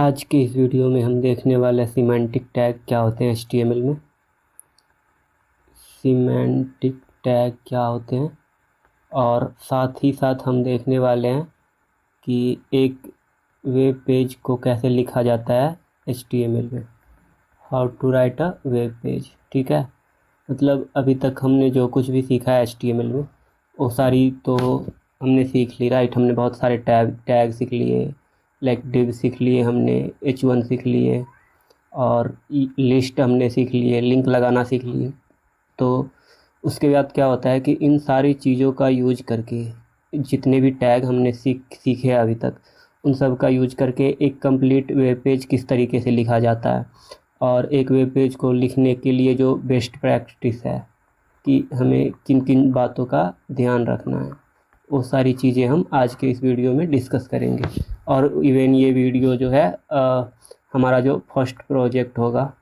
आज के इस वीडियो में हम देखने वाले सिमेंटिक टैग क्या होते हैं HTML में। सिमेंटिक टैग क्या होते हैं और साथ ही साथ हम देखने वाले हैं कि एक वेब पेज को कैसे लिखा जाता है HTML में। How to write a web page. ठीक है, मतलब अभी तक हमने जो कुछ भी सीखा है HTML में वो सारी तो हमने सीख ली, राइट। हमने बहुत सारे टैग सीख लिए, लाइक डिव सीख लिए, हमने H1 सीख लिए और लिस्ट हमने सीख लिए, लिंक लगाना सीख लिए। तो उसके बाद क्या होता है कि इन सारी चीज़ों का यूज करके जितने भी टैग हमने सीखे अभी तक उन सब का यूज करके एक कंप्लीट वेब पेज किस तरीके से लिखा जाता है और एक वेब पेज को लिखने के लिए जो बेस्ट प्रैक्टिस है कि हमें किन किन बातों का ध्यान रखना है, वो सारी चीज़ें हम आज के इस वीडियो में डिस्कस करेंगे। और इवन ये वीडियो जो है हमारा जो फर्स्ट प्रोजेक्ट होगा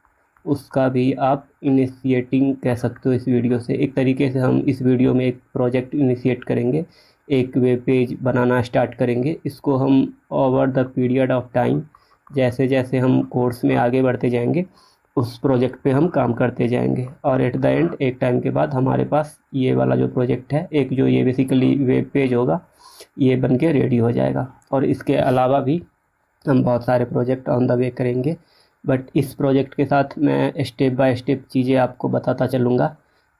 उसका भी आप इनिशिएटिंग कह सकते हो इस वीडियो से। एक तरीके से हम इस वीडियो में एक प्रोजेक्ट इनिशिएट करेंगे, एक वेब पेज बनाना स्टार्ट करेंगे। इसको हम over the period of time जैसे जैसे हम कोर्स में आगे बढ़ते जाएंगे उस प्रोजेक्ट पे हम काम करते जाएंगे और एट द एंड एक टाइम के बाद हमारे पास ये वाला जो प्रोजेक्ट है, एक जो ये बेसिकली वेब पेज होगा, ये बन के रेडी हो जाएगा। और इसके अलावा भी हम बहुत सारे प्रोजेक्ट ऑन द वे करेंगे, बट इस प्रोजेक्ट के साथ मैं स्टेप बाय स्टेप चीज़ें आपको बताता चलूँगा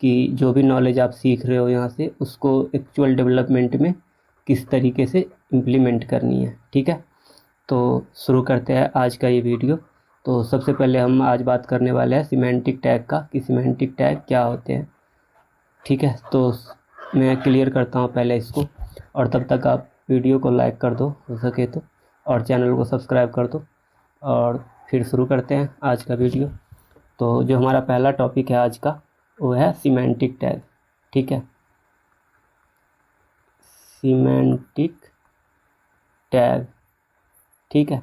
कि जो भी नॉलेज आप सीख रहे हो यहाँ से उसको एक्चुअल डेवलपमेंट में किस तरीके से इम्प्लीमेंट करनी है। ठीक है, तो शुरू करते हैं आज का ये वीडियो। तो सबसे पहले हम आज बात करने वाले हैं सिमेंटिक टैग का, कि सिमेंटिक टैग क्या होते हैं। ठीक है, तो मैं क्लियर करता हूँ पहले इसको, और तब तक आप वीडियो को लाइक कर दो हो सके तो, और चैनल को सब्सक्राइब कर दो, और फिर शुरू करते हैं आज का वीडियो। तो जो हमारा पहला टॉपिक है आज का वो है सिमेंटिक टैग। ठीक है, सिमेंटिक टैग। ठीक है,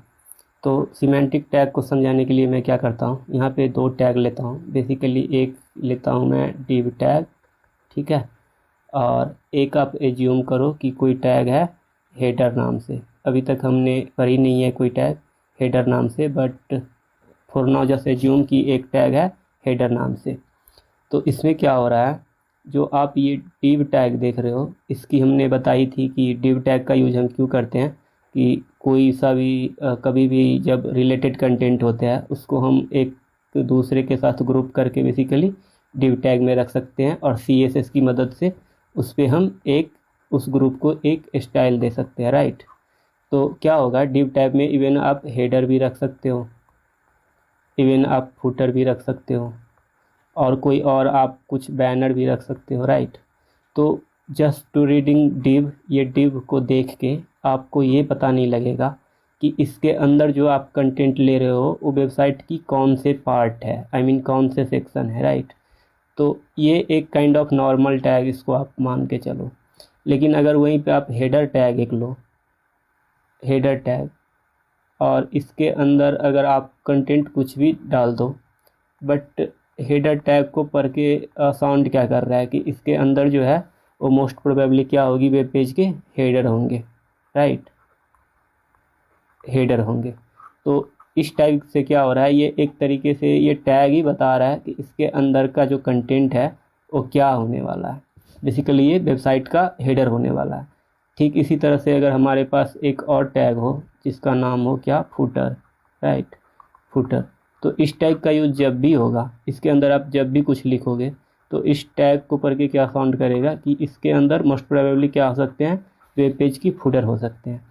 तो सिमेंटिक टैग को समझाने के लिए मैं क्या करता हूँ, यहाँ पे दो टैग लेता हूँ। बेसिकली एक लेता हूँ मैं डिव टैग, ठीक है, और एक आप एज्यूम करो कि कोई टैग है हेडर नाम से। अभी तक हमने पढ़ी नहीं है कोई टैग हेडर नाम से, but for now just assume कि एक टैग है हेडर नाम से। तो इसमें क्या हो रहा है, जो आप ये डिव टैग देख रहे हो इसकी हमने बताई थी कि डिव टैग का यूज हम क्यों करते हैं कि कोई सा भी कभी भी जब रिलेटेड कंटेंट होता है उसको हम एक दूसरे के साथ ग्रुप करके बेसिकली डिव टैग में रख सकते हैं, और CSS की मदद से उस पर हम उस ग्रुप को एक स्टाइल दे सकते हैं, राइट। तो क्या होगा, डिव टैग में इवन आप हेडर भी रख सकते हो, इवन आप फुटर भी रख सकते हो, और कोई और आप कुछ बैनर भी रख सकते हो, राइट। तो जस्ट टू रीडिंग डिव, ये डिव को देख के आपको ये पता नहीं लगेगा कि इसके अंदर जो आप कंटेंट ले रहे हो वो वेबसाइट की कौन से पार्ट है, आई मीन कौन से सेक्शन है, राइट। तो ये एक काइंड ऑफ नॉर्मल टैग इसको आप मान के चलो। लेकिन अगर वहीं पे आप हेडर टैग एक लो, हेडर टैग, और इसके अंदर अगर आप कंटेंट कुछ भी डाल दो, बट हेडर टैग को पढ़ के साउंड क्या कर रहा है कि इसके अंदर जो है वो मोस्ट प्रोबेबली क्या होगी, वेब पेज के हेडर होंगे, राइट, हेडर होंगे। तो इस टाइप से क्या हो रहा है, ये एक तरीके से ये टैग ही बता रहा है कि इसके अंदर का जो कंटेंट है वो क्या होने वाला है। बेसिकली ये वेबसाइट का हेडर होने वाला है। ठीक इसी तरह से अगर हमारे पास एक और टैग हो जिसका नाम हो क्या, फुटर, राइट, फुटर। तो इस टैग का यूज जब भी होगा, इसके अंदर आप जब भी कुछ लिखोगे तो इस टैग को पढ़ के क्या साउंड करेगा कि इसके अंदर मोस्ट प्रोबेबली क्या हो सकते हैं, वेब पेज की फुटर हो सकते हैं।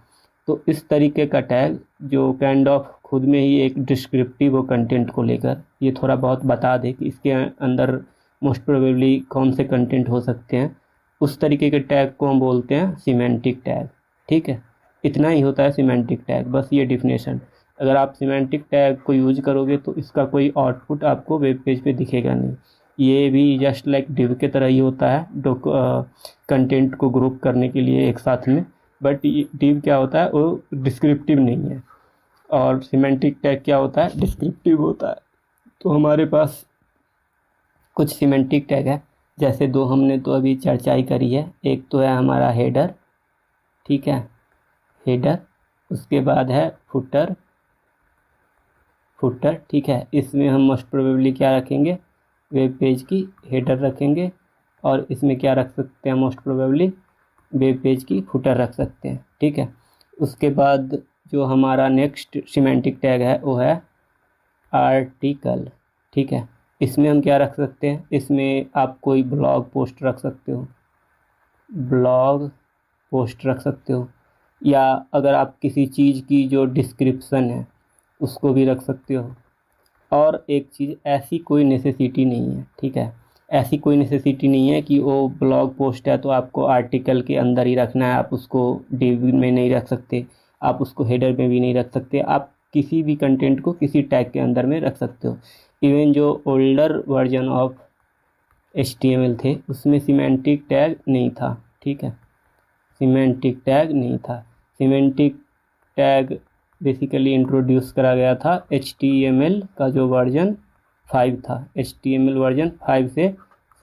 तो इस तरीके का टैग जो काइंड ऑफ खुद में ही एक डिस्क्रिप्टिव हो कंटेंट को लेकर, ये थोड़ा बहुत बता दे कि इसके अंदर मोस्ट प्रोबेबली कौन से कंटेंट हो सकते हैं, उस तरीके के टैग को हम बोलते हैं सिमेंटिक टैग। ठीक है, इतना ही होता है सिमेंटिक टैग, बस ये डिफिनेशन। अगर आप सिमेंटिक टैग को यूज करोगे तो इसका कोई आउटपुट आपको वेब पेज पे दिखेगा नहीं। ये भी जस्ट लाइक डिव के तरह ही होता है, कंटेंट को ग्रुप करने के लिए एक साथ में, बट डिव क्या होता है वो डिस्क्रिप्टिव नहीं है, और सिमेंटिक टैग क्या होता है, डिस्क्रिप्टिव होता है। तो हमारे पास कुछ सिमेंटिक टैग है, जैसे दो हमने तो अभी चर्चा ही करी है। एक तो है हमारा हेडर, ठीक है, हेडर, उसके बाद है फुटर, फुटर, ठीक है। इसमें हम मोस्ट प्रोबेबली क्या रखेंगे, वेब पेज की हेडर रखेंगे, और इसमें क्या रख सकते हैं, मोस्ट प्रोबेबली वेब पेज की फुटर रख सकते हैं, ठीक है। उसके बाद जो हमारा नेक्स्ट सिमेंटिक टैग है वो है आर्टिकल, ठीक है। इसमें हम क्या रख सकते हैं, इसमें आप कोई ब्लॉग पोस्ट रख सकते हो, ब्लॉग पोस्ट रख सकते हो, या अगर आप किसी चीज़ की जो डिस्क्रिप्शन है उसको भी रख सकते हो। और एक चीज़, ऐसी कोई नेसेसिटी नहीं है, ठीक है, ऐसी कोई नेसेसिटी नहीं है कि वो ब्लॉग पोस्ट है तो आपको आर्टिकल के अंदर ही रखना है, आप उसको डिव में नहीं रख सकते, आप उसको हेडर में भी नहीं रख सकते, आप किसी भी कंटेंट को किसी टैग के अंदर में रख सकते हो। इवन जो ओल्डर वर्जन ऑफ HTML थे उसमें सिमेंटिक टैग नहीं था, ठीक है, सिमेंटिक टैग नहीं था। सिमेंटिक टैग बेसिकली इंट्रोड्यूस करा गया था HTML का जो वर्जन 5 था, HTML वर्जन 5 से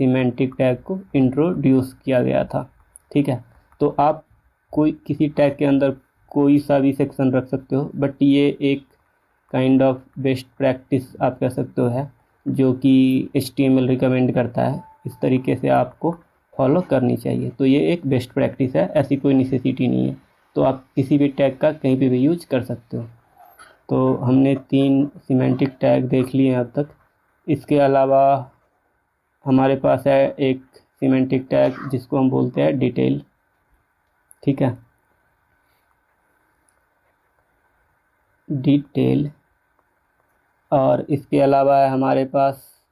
सिमेंटिक टैग को इंट्रोड्यूस किया गया था, ठीक है। तो आप कोई किसी टैग के अंदर कोई सा भी सेक्शन रख सकते हो, बट ये एक काइंड ऑफ बेस्ट प्रैक्टिस आप कह सकते हो है, जो कि HTML रिकमेंड करता है, इस तरीके से आपको फॉलो करनी चाहिए। तो ये एक बेस्ट प्रैक्टिस है, ऐसी कोई नेसेसिटी नहीं है, तो आप किसी भी टैग का कहीं पे भी यूज कर सकते हो। तो हमने 3 सिमेंटिक टैग देख लिए हैं अब तक। इसके अलावा हमारे पास है एक सिमेंटिक टैग जिसको हम बोलते हैं डिटेल, ठीक है, डिटेल। और इसके अलावा है हमारे पास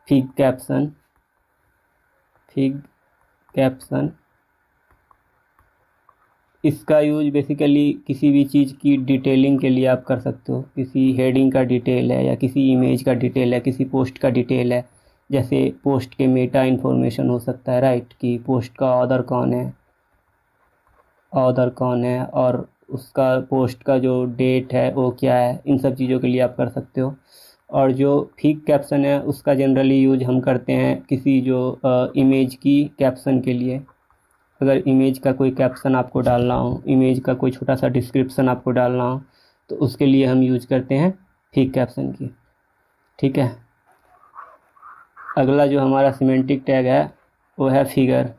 फिग कैप्शन, फिग कैप्शन। इसका यूज बेसिकली किसी भी चीज़ की डिटेलिंग के लिए आप कर सकते हो, किसी हेडिंग का डिटेल है या किसी इमेज का डिटेल है, किसी पोस्ट का डिटेल है, जैसे पोस्ट के मेटा इन्फॉर्मेशन हो सकता है, राइट, कि पोस्ट का ऑथर कौन है, ऑथर कौन है, और उसका पोस्ट का जो डेट है वो क्या है, इन सब चीज़ों के लिए आप कर सकते हो। और जो फिग कैप्शन है उसका जनरली यूज हम करते हैं किसी जो इमेज की कैप्शन के लिए। अगर इमेज का कोई कैप्शन आपको डालना हो, इमेज का कोई छोटा सा डिस्क्रिप्शन आपको डालना हो, तो उसके लिए हम यूज करते हैं फिग कैप्शन की, ठीक है। अगला जो हमारा सिमेंटिक टैग है वो है फिगर।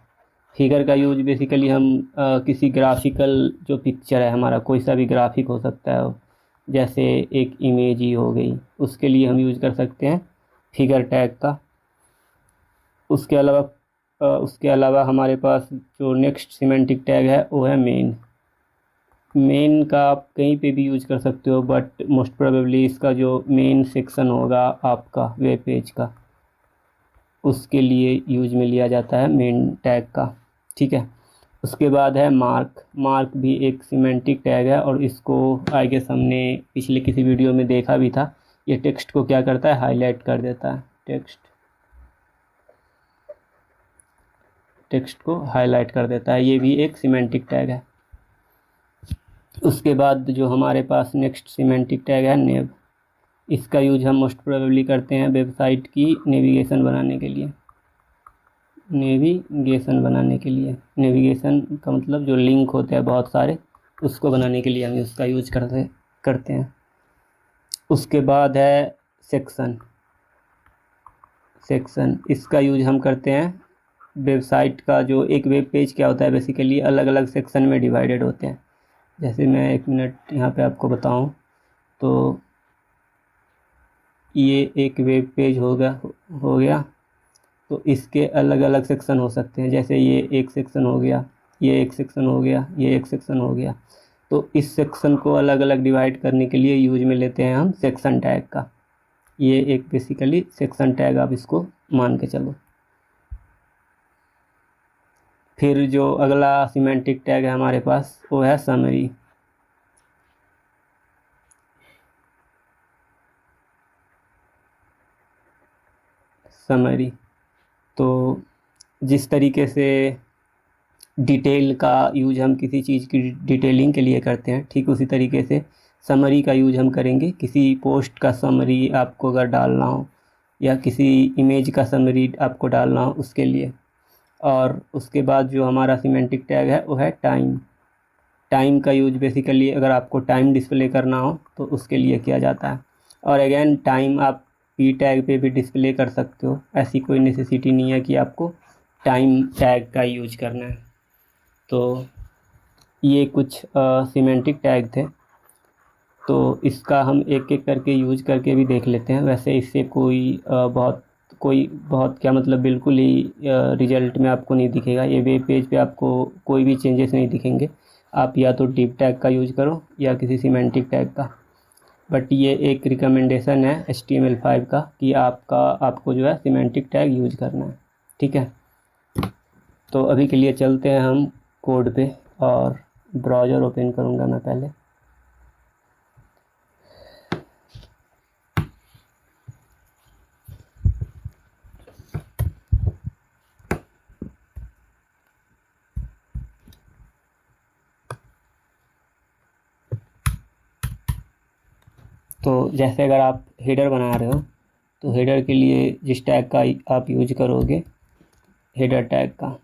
फिगर का यूज बेसिकली हम किसी ग्राफिकल जो पिक्चर है, हमारा कोई सा भी ग्राफिक हो सकता है, जैसे एक इमेज ही हो गई, उसके लिए हम यूज कर सकते हैं फिगर टैग का। उसके अलावा हमारे पास जो नेक्स्ट सिमेंटिक टैग है वो है मेन। मेन का आप कहीं पे भी यूज कर सकते हो, बट मोस्ट प्रोबेबली इसका जो मेन सेक्शन होगा आपका वेब पेज का, उसके लिए यूज में लिया जाता है मेन टैग का, ठीक है। उसके बाद है मार्क। मार्क भी एक सिमेंटिक टैग है, और इसको आई गेस हमने पिछले किसी वीडियो में देखा भी था। ये टेक्स्ट को क्या करता है, हाईलाइट कर देता है, टेक्स्ट को हाईलाइट कर देता है, ये भी एक सिमेंटिक टैग है। उसके बाद जो हमारे पास नेक्स्ट सिमेंटिक टैग है नेव। इसका यूज हम मोस्ट प्रोबेबली करते हैं वेबसाइट की नेविगेशन बनाने के लिए, नेविगेशन बनाने के लिए। नेविगेशन का मतलब जो लिंक होते हैं बहुत सारे, उसको बनाने के लिए हम उसका यूज करते हैं। उसके बाद है सेक्शन। इसका यूज हम करते हैं वेबसाइट का, जो एक वेब पेज क्या होता है बेसिकली अलग अलग सेक्शन में डिवाइडेड होते हैं। जैसे मैं एक मिनट यहाँ पे आपको बताऊँ तो ये एक वेब पेज हो गया, तो इसके अलग अलग सेक्शन हो सकते हैं। जैसे ये एक सेक्शन हो गया, ये एक सेक्शन हो गया, ये एक सेक्शन हो गया। तो इस सेक्शन को अलग अलग डिवाइड करने के लिए यूज में लेते हैं हम सेक्शन टैग का। ये एक बेसिकली सेक्शन टैग आप इसको मान के चलो। फिर जो अगला सिमेंटिक टैग है हमारे पास वो है समरी। तो जिस तरीके से डिटेल का यूज हम किसी चीज़ की डिटेलिंग के लिए करते हैं, ठीक उसी तरीके से समरी का यूज हम करेंगे किसी पोस्ट का समरी आपको अगर डालना हो, या किसी इमेज का समरी आपको डालना हो उसके लिए। और उसके बाद जो हमारा सिमेंटिक टैग है वो है टाइम। टाइम का यूज बेसिकली अगर आपको टाइम डिस्प्ले करना हो तो उसके लिए किया जाता है। और अगेन टाइम आप पी टैग पे भी डिस्प्ले कर सकते हो, ऐसी कोई नेसेसिटी नहीं है कि आपको टाइम टैग का यूज करना है। तो ये कुछ सिमेंटिक टैग थे, तो इसका हम एक एक करके यूज करके भी देख लेते हैं। वैसे इससे कोई बहुत क्या मतलब बिल्कुल ही रिजल्ट में आपको नहीं दिखेगा। ये वेब पेज पे आपको कोई भी चेंजेस नहीं दिखेंगे। आप या तो डिव टैग का यूज करो या किसी सिमेंटिक टैग का। बट ये एक रिकमेंडेशन है HTML5 का कि आपको जो है सिमेंटिक टैग यूज करना है, ठीक है। तो अभी के लिए चलते हैं हम कोड पे, और ब्राउज़र ओपन करूँगा मैं पहले। तो जैसे अगर आप हेडर बना रहे हो तो हेडर के लिए जिस टैग का आप यूज करोगे, हेडर टैग का,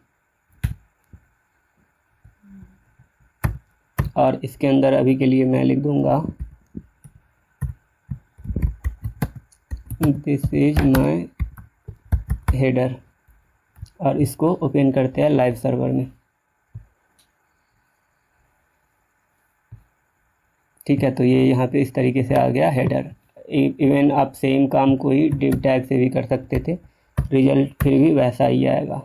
और इसके अंदर अभी के लिए मैं लिख दूंगा दिस इज माय हेडर, और इसको ओपन करते हैं लाइव सर्वर में, ठीक है। तो ये यहाँ पे इस तरीके से आ गया हेडर। इवन आप सेम काम को ही डिव टैग से भी कर सकते थे, रिजल्ट फिर भी वैसा ही आएगा।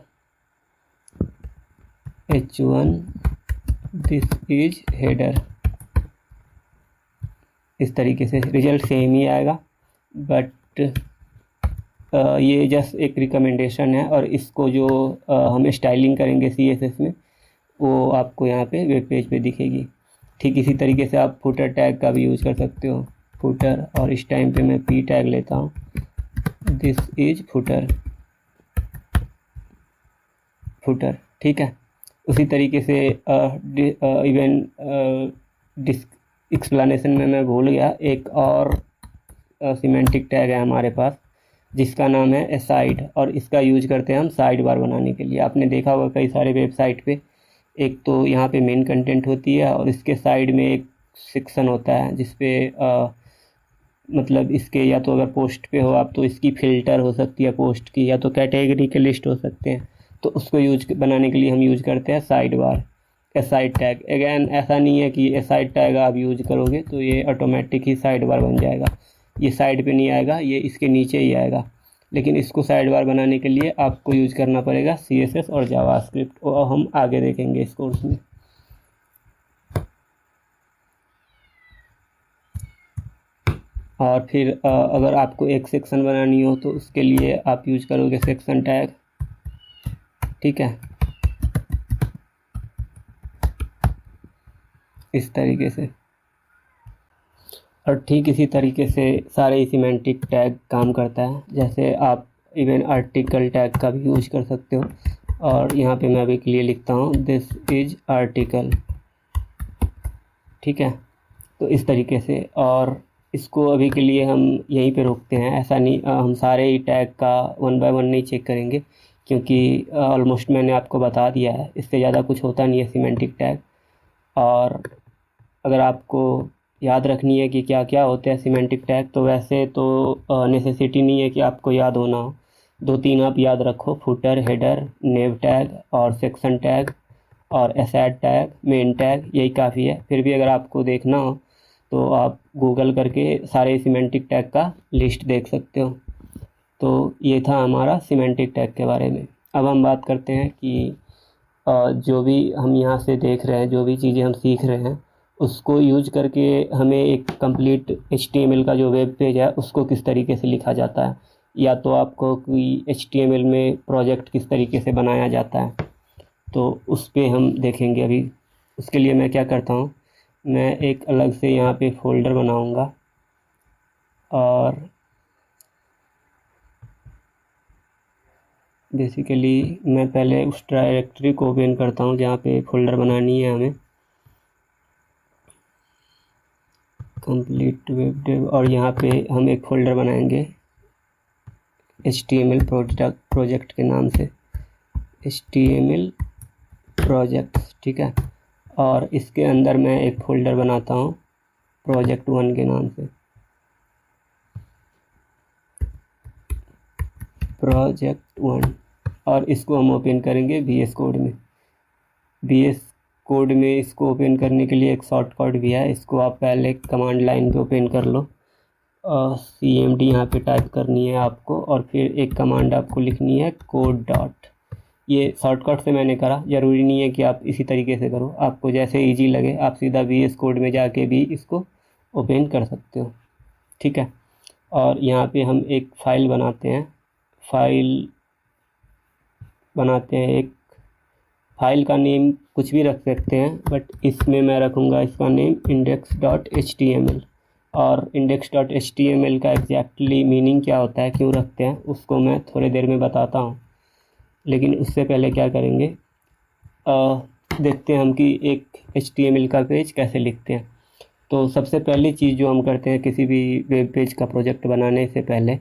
h1 दिस इज हेडर, इस तरीके से रिजल्ट सेम ही आएगा। बट ये जस्ट एक रिकमेंडेशन है, और इसको जो हम स्टाइलिंग करेंगे CSS में, वो आपको यहाँ पे वेब पेज पे दिखेगी। ठीक इसी तरीके से आप फुटर टैग का भी यूज़ कर सकते हो, फुटर, और इस टाइम पे मैं p टैग लेता हूँ, दिस इज फुटर, ठीक है। उसी तरीके से इवन एक्सप्लेनेशन में मैं भूल गया, एक और सिमेंटिक टैग है हमारे पास जिसका नाम है असाइड, और इसका यूज करते हैं हम साइड बार बनाने के लिए। आपने देखा होगा कई सारे वेबसाइट पे, एक तो यहाँ पे मेन कंटेंट होती है और इसके साइड में एक सेक्शन होता है जिसपे मतलब इसके या तो अगर पोस्ट पे हो आप तो इसकी फ़िल्टर हो सकती है पोस्ट की, या तो कैटेगरी के लिस्ट हो सकते हैं। तो उसको यूज बनाने के लिए हम यूज करते हैं side bar, aside tag. Again ऐसा नहीं है कि असाइड टैग आप यूज करोगे तो ये ऑटोमेटिक ही साइड बार बन जाएगा, ये साइड पे नहीं आएगा, ये इसके नीचे ही आएगा। लेकिन इसको साइड बार बनाने के लिए आपको यूज करना पड़ेगा CSS और जावास्क्रिप्ट, और हम आगे देखेंगे इस कोर्स में। और फिर अगर आपको एक सेक्शन बनानी हो तो उसके लिए आप यूज करोगे सेक्शन टैग, ठीक है, इस तरीके से। और ठीक इसी तरीके से सारे सिमेंटिक टैग काम करता है। जैसे आप इवन आर्टिकल टैग का भी यूज कर सकते हो, और यहाँ पे मैं अभी के लिए लिखता हूँ दिस इज आर्टिकल, ठीक है। तो इस तरीके से, और इसको अभी के लिए हम यहीं पे रोकते हैं। ऐसा नहीं हम सारे ही टैग का 1 बाय 1 नहीं चेक करेंगे, क्योंकि ऑलमोस्ट मैंने आपको बता दिया है, इससे ज़्यादा कुछ होता नहीं है सिमेंटिक टैग। और अगर आपको याद रखनी है कि क्या क्या होते हैं सिमेंटिक टैग, तो वैसे तो नेसेसिटी नहीं है कि आपको याद होना हो। 2-3 आप याद रखो, फुटर, हेडर, नेव टैग और सेक्शन टैग और एसाइड टैग, मेन टैग, यही काफ़ी है। फिर भी अगर आपको देखना हो तो आप गूगल करके सारे सिमेंटिक टैग का लिस्ट देख सकते हो। तो ये था हमारा सिमेंटिक टैग के बारे में। अब हम बात करते हैं कि जो भी हम यहाँ से देख रहे हैं, जो भी चीज़ें हम सीख रहे हैं, उसको यूज करके हमें एक कंप्लीट HTML का जो वेब पेज है उसको किस तरीके से लिखा जाता है, या तो आपको कोई HTML में प्रोजेक्ट किस तरीके से बनाया जाता है, तो उस पर हम देखेंगे अभी। उसके लिए मैं क्या करता हूँ, मैं एक अलग से यहाँ पे फोल्डर बनाऊँगा, और बेसिकली मैं पहले उस डायरेक्टरी को ओपन करता हूँ जहाँ पे फोल्डर बनानी है हमें, कंप्लीट वेब डेव, और यहाँ पे हम एक फ़ोल्डर बनाएंगे HTML प्रोजेक्ट के नाम से, HTML प्रोजेक्ट्स, ठीक है। और इसके अंदर मैं एक फ़ोल्डर बनाता हूँ project1 के नाम से, प्रोजेक्ट 1 और इसको हम ओपन करेंगे VS कोड में। VS कोड में इसको ओपन करने के लिए एक शॉर्टकट भी है, इसको आप पहले कमांड लाइन पे ओपन कर लो और CMD यहाँ पे टाइप करनी है आपको और फिर एक कमांड आपको लिखनी है कोड डॉट। ये शॉर्टकट से मैंने करा, ज़रूरी नहीं है कि आप इसी तरीके से करो, आपको जैसे इजी लगे आप सीधा VS कोड में जाके भी इसको ओपन कर सकते हो, ठीक है। और यहाँ पे हम एक फ़ाइल बनाते हैं, एक फ़ाइल का नेम कुछ भी रख सकते हैं, बट इसमें मैं रखूँगा इसका नेम index.html। और index.html का एग्जैक्टली मीनिंग क्या होता है, क्यों रखते हैं, उसको मैं थोड़ी देर में बताता हूँ। लेकिन उससे पहले क्या करेंगे, देखते हैं हम कि एक HTML का पेज कैसे लिखते हैं। तो सबसे पहली चीज़ जो हम करते हैं किसी भी वेब पेज का प्रोजेक्ट बनाने से पहले,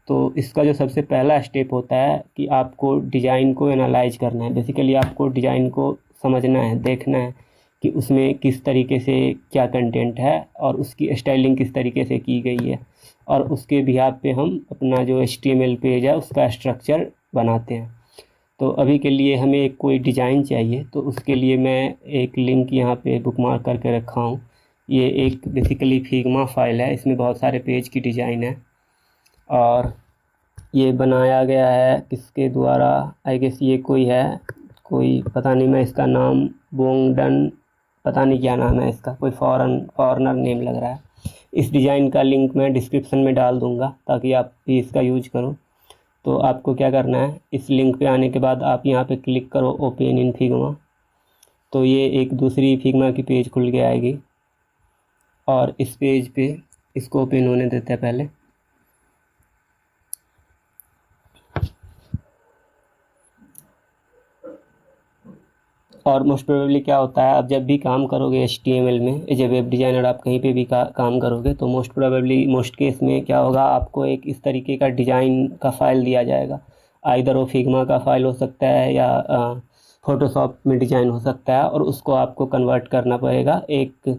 तो इसका जो सबसे पहला स्टेप होता है कि आपको डिज़ाइन को एनालाइज करना है। बेसिकली आपको डिज़ाइन को समझना है, देखना है कि उसमें किस तरीके से क्या कंटेंट है और उसकी स्टाइलिंग किस तरीके से की गई है, और उसके बिहाफ पे हम अपना जो HTML पेज है उसका स्ट्रक्चर बनाते हैं। तो अभी के लिए हमें एक कोई डिज़ाइन चाहिए, तो उसके लिए मैं एक लिंक यहाँ पे बुकमार्क करके रखा हूँ। ये एक बेसिकली फिग्मा फाइल है, इसमें बहुत सारे पेज की डिज़ाइन है और ये बनाया गया है किसके द्वारा, आई गेस ये कोई पता नहीं, मैं इसका नाम बोंगडन, पता नहीं क्या नाम है इसका, कोई फॉरनर नेम लग रहा है। इस डिज़ाइन का लिंक मैं डिस्क्रिप्शन में डाल दूँगा ताकि आप भी इसका यूज करो। तो आपको क्या करना है, इस लिंक पे आने के बाद आप यहाँ पे क्लिक करो ओपन इन फिग्मा। तो ये एक दूसरी फिग्मा की पेज खुल के आएगी और इस पेज पे इसको ओपन होने देते हैं पहले। और मोस्ट प्रोबेबली क्या होता है, आप जब भी काम करोगे HTML में, एज ए वेब डिज़ाइनर आप कहीं पे भी काम करोगे, तो मोस्ट केस में क्या होगा, आपको एक इस तरीके का डिज़ाइन का फ़ाइल दिया जाएगा। आइदर वो फिग्मा का फ़ाइल हो सकता है या फ़ोटोशॉप में डिज़ाइन हो सकता है, और उसको आपको कन्वर्ट करना पड़ेगा एक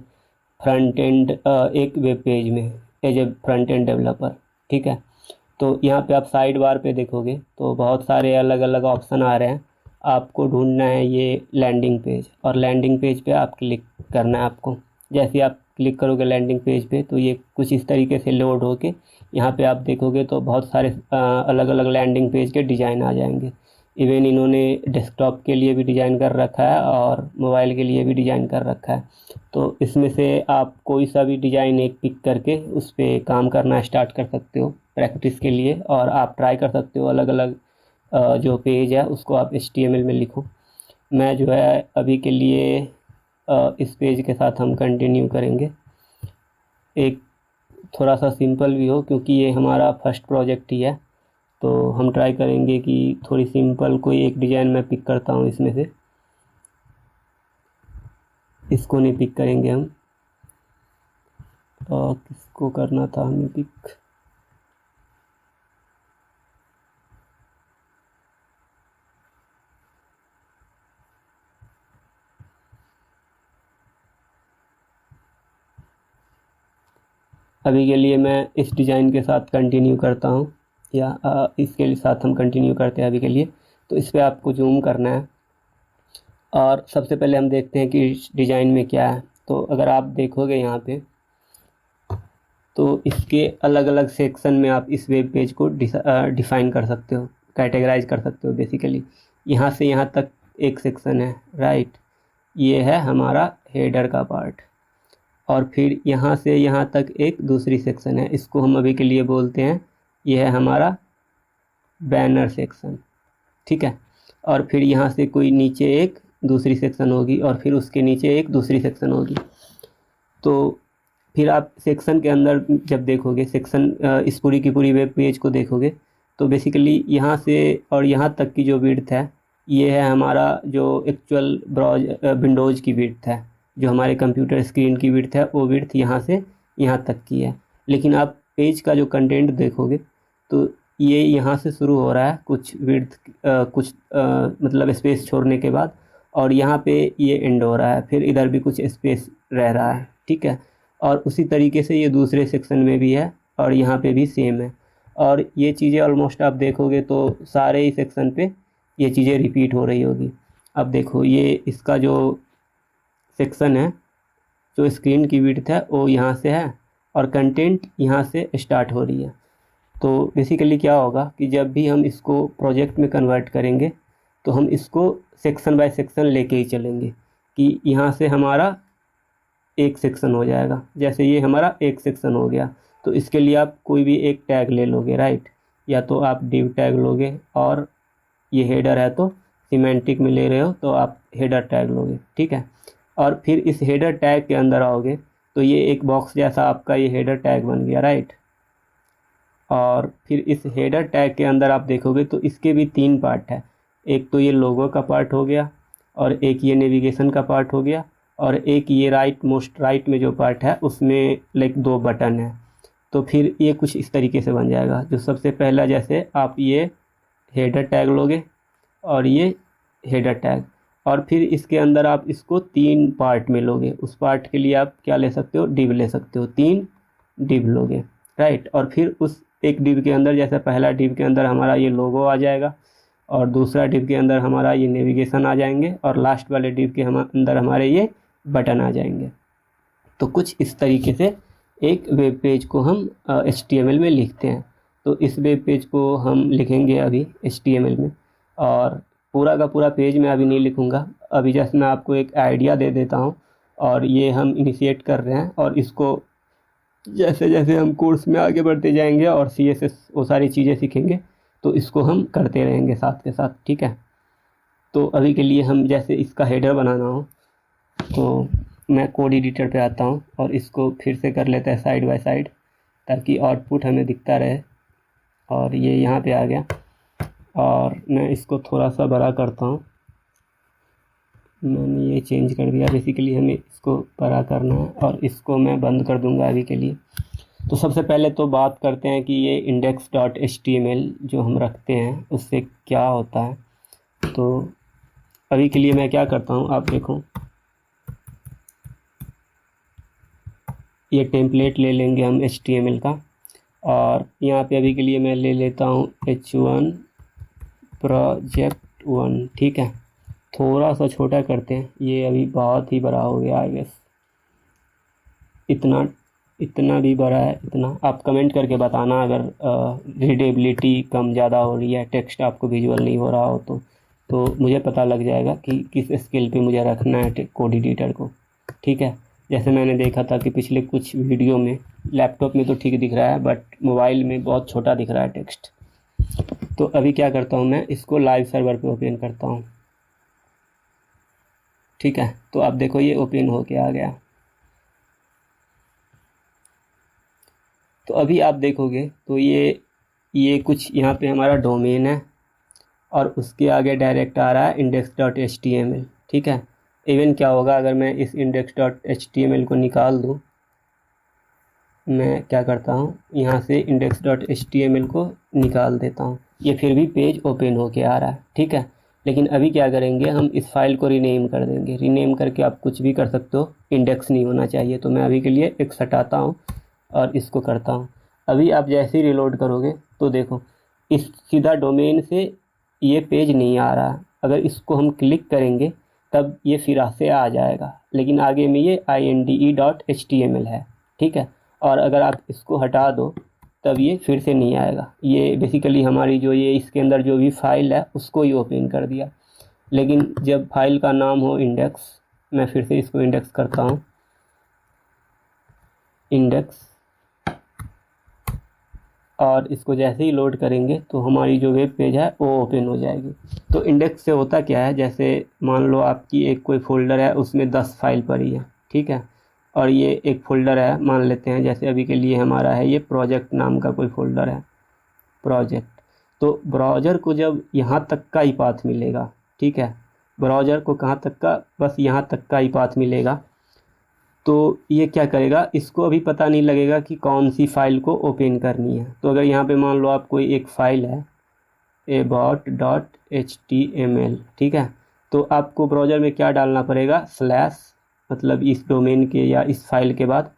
फ्रंट एंड एक वेब पेज में as a front end developer, ठीक है। तो यहाँ पे आप साइड बार पे देखोगे तो बहुत सारे अलग अलग ऑप्शन आ रहे हैं, आपको ढूंढना है ये लैंडिंग पेज, और लैंडिंग पेज पे आप क्लिक करना है आपको। जैसे आप क्लिक करोगे लैंडिंग पेज पे तो ये कुछ इस तरीके से लोड होके यहाँ पे आप देखोगे तो बहुत सारे अलग अलग लैंडिंग पेज के डिज़ाइन आ जाएंगे। इवन इन्होंने डेस्कटॉप के लिए भी डिज़ाइन कर रखा है और मोबाइल के लिए भी डिज़ाइन कर रखा है। तो इसमें से आप कोई सा भी डिज़ाइन एक पिक करके उस पर काम करना स्टार्ट कर सकते हो प्रैक्टिस के लिए, और आप ट्राई कर सकते हो अलग अलग जो पेज है उसको आप HTML में लिखो। मैं जो है अभी के लिए इस पेज के साथ हम कंटिन्यू करेंगे, एक थोड़ा सा सिंपल भी हो क्योंकि ये हमारा फर्स्ट प्रोजेक्ट ही है। तो हम ट्राई करेंगे कि थोड़ी सिंपल कोई एक डिज़ाइन मैं पिक करता हूँ इसमें से, इसको नहीं पिक करेंगे हम, किसको करना था हमें पिक, अभी के लिए मैं इस डिज़ाइन के साथ कंटिन्यू करता हूँ, या इसके साथ हम कंटिन्यू करते हैं अभी के लिए। तो इस पर आपको जूम करना है और सबसे पहले हम देखते हैं कि इस डिज़ाइन में क्या है। तो अगर आप देखोगे यहाँ पे तो इसके अलग अलग सेक्शन में आप इस वेब पेज को डिफ़ाइन कर सकते हो, कैटेगराइज कर सकते हो। बेसिकली यहाँ से यहाँ तक एक सेक्शन है, राइट, ये है हमारा हेडर का पार्ट, और फिर यहाँ से यहाँ तक एक दूसरी सेक्शन है, इसको हम अभी के लिए बोलते हैं ये है हमारा बैनर सेक्शन, ठीक है। और फिर यहाँ से कोई नीचे एक दूसरी सेक्शन होगी और फिर उसके नीचे एक दूसरी सेक्शन होगी। तो फिर आप सेक्शन के अंदर जब देखोगे सेक्शन इस पूरी की पूरी वेब पेज को देखोगे तो बेसिकली यहाँ से और यहाँ तक की जो विड्थ है ये है हमारा जो एक्चुअल विंडोज़ की विड्थ है, जो हमारे कंप्यूटर स्क्रीन की विड्थ है वो विड्थ यहाँ से यहाँ तक की है। लेकिन आप पेज का जो कंटेंट देखोगे तो ये यहाँ से शुरू हो रहा है कुछ विड्थ मतलब स्पेस छोड़ने के बाद, और यहाँ पे ये एंड हो रहा है, फिर इधर भी कुछ स्पेस रह रहा है, ठीक है। और उसी तरीके से ये दूसरे सेक्शन में भी है और यहाँ पे भी सेम है। और ये चीज़ें ऑलमोस्ट आप देखोगे तो सारे ही सेक्शन पे ये चीज़ें रिपीट हो रही होगी। अब देखो ये इसका जो सेक्शन है, जो स्क्रीन की विड्थ है वो यहाँ से है और कंटेंट यहाँ से स्टार्ट हो रही है। तो बेसिकली क्या होगा कि जब भी हम इसको प्रोजेक्ट में कन्वर्ट करेंगे तो हम इसको सेक्शन बाय सेक्शन लेके ही चलेंगे कि यहाँ से हमारा एक सेक्शन हो जाएगा। जैसे ये हमारा एक सेक्शन हो गया तो इसके लिए आप कोई भी एक टैग ले लोगे, राइट, या तो आप डिव टैग लोगे, और ये हेडर है तो सिमेंटिक में ले रहे हो तो आप हेडर टैग लोगे, ठीक है। और फिर इस हेडर टैग के अंदर आओगे तो ये एक बॉक्स जैसा आपका ये हेडर टैग बन गया, राइट। और फिर इस हेडर टैग के अंदर आप देखोगे तो इसके भी 3 पार्ट है। एक तो ये लोगो का पार्ट हो गया, और एक ये नेविगेशन का पार्ट हो गया, और एक ये मोस्ट राइट में जो पार्ट है उसमें लाइक 2 बटन है। तो फिर ये कुछ इस तरीके से बन जाएगा। जो सबसे पहला, जैसे आप ये हेडर टैग लोगे और ये हेडर टैग, और फिर इसके अंदर आप इसको 3 पार्ट में लोगे। उस पार्ट के लिए आप क्या ले सकते हो, डिव ले सकते हो, 3 डिव लोगे, राइट। और फिर उस एक डिव के अंदर, जैसे पहला डिव के अंदर हमारा ये लोगो आ जाएगा, और दूसरा डिव के अंदर हमारा ये नेविगेशन आ जाएंगे, और लास्ट वाले डिव के अंदर हमारे ये बटन आ जाएंगे। तो कुछ इस तरीके से एक वेब पेज को हम HTML में लिखते हैं। तो इस वेब पेज को हम लिखेंगे अभी HTML में, और पूरा का पूरा पेज मैं अभी नहीं लिखूंगा। अभी जस्ट मैं आपको एक आइडिया दे देता हूँ, और ये हम इनिशिएट कर रहे हैं, और इसको जैसे जैसे हम कोर्स में आगे बढ़ते जाएंगे और CSS वो सारी चीज़ें सीखेंगे तो इसको हम करते रहेंगे साथ के साथ, ठीक है। तो अभी के लिए हम जैसे इसका हेडर बनाना हो तो मैं कोड एडिटर पे आता हूँ और इसको फिर से कर लेता है साइड बाय साइड, ताकि आउटपुट हमें दिखता रहे। और ये यहाँ पे आ गया, और मैं इसको थोड़ा सा बड़ा करता हूँ। मैंने ये चेंज कर दिया। बेसिकली हमें इसको बड़ा करना है, और इसको मैं बंद कर दूंगा अभी के लिए। तो सबसे पहले तो बात करते हैं कि ये index.html जो हम रखते हैं उससे क्या होता है। तो अभी के लिए मैं क्या करता हूँ, आप देखो, ये टेम्पलेट ले लेंगे हम HTML का, और यहाँ पे अभी के लिए मैं ले लेता हूँ H1 project 1, ठीक है। थोड़ा सा छोटा करते हैं, ये अभी बहुत ही बड़ा हो गया आई गेस। इतना भी बड़ा है, इतना आप कमेंट करके बताना अगर रीडेबिलिटी कम ज़्यादा हो रही है, टेक्स्ट आपको विजुअल नहीं हो रहा हो तो मुझे पता लग जाएगा कि किस स्केल पे मुझे रखना है कोड एडिटर को, ठीक है। जैसे मैंने देखा था कि पिछले कुछ वीडियो में लैपटॉप में तो ठीक दिख रहा है, बट मोबाइल में बहुत छोटा दिख रहा है टेक्स्ट। तो अभी क्या करता हूँ, मैं इसको लाइव सर्वर पे ओपन करता हूँ, ठीक है। तो आप देखो ये ओपन होके आ गया। तो अभी आप देखोगे तो ये कुछ यहाँ पे हमारा डोमेन है, और उसके आगे डायरेक्ट आ रहा है index.html, ठीक है। इवन क्या होगा अगर मैं इस index.html को निकाल दूँ, मैं क्या करता हूँ यहाँ से index.html को निकाल देता हूँ, ये फिर भी पेज ओपन होके आ रहा है, ठीक है। लेकिन अभी क्या करेंगे, हम इस फाइल को रीनेम कर देंगे। रीनेम करके आप कुछ भी कर सकते हो, इंडेक्स नहीं होना चाहिए। तो मैं अभी के लिए एक हटाता हूँ और इसको करता हूँ। अभी आप जैसे ही रिलोड करोगे तो देखो इस सीधा डोमेन से ये पेज नहीं आ रहा। अगर इसको हम क्लिक करेंगे तब ये फिर से आ जाएगा, लेकिन आगे में ये inde.html है, ठीक है। और अगर आप इसको हटा दो तब ये फिर से नहीं आएगा। ये बेसिकली हमारी जो ये इसके अंदर जो भी फाइल है उसको ही ओपन कर दिया। लेकिन जब फाइल का नाम हो इंडेक्स, मैं फिर से इसको इंडेक्स करता हूँ, इंडेक्स, और इसको जैसे ही लोड करेंगे तो हमारी जो वेब पेज है वो ओपन हो जाएगी। तो इंडेक्स से होता क्या है, जैसे मान लो आपकी एक कोई फोल्डर है उसमें 10 फाइल पड़ी है, ठीक है। और ये एक फ़ोल्डर है, मान लेते हैं जैसे अभी के लिए हमारा है ये प्रोजेक्ट नाम का कोई फ़ोल्डर है, प्रोजेक्ट। तो ब्राउज़र को जब यहाँ तक का ही पाथ मिलेगा, ठीक है, ब्राउज़र को कहाँ तक का, बस यहाँ तक का ही पाथ मिलेगा, तो ये क्या करेगा, इसको अभी पता नहीं लगेगा कि कौन सी फ़ाइल को ओपन करनी है। तो अगर यहाँ पे मान लो आप कोई एक फ़ाइल है about.html, ठीक है, तो आपको ब्राउज़र में क्या डालना पड़ेगा, स्लैश, मतलब इस डोमेन के या इस फाइल के बाद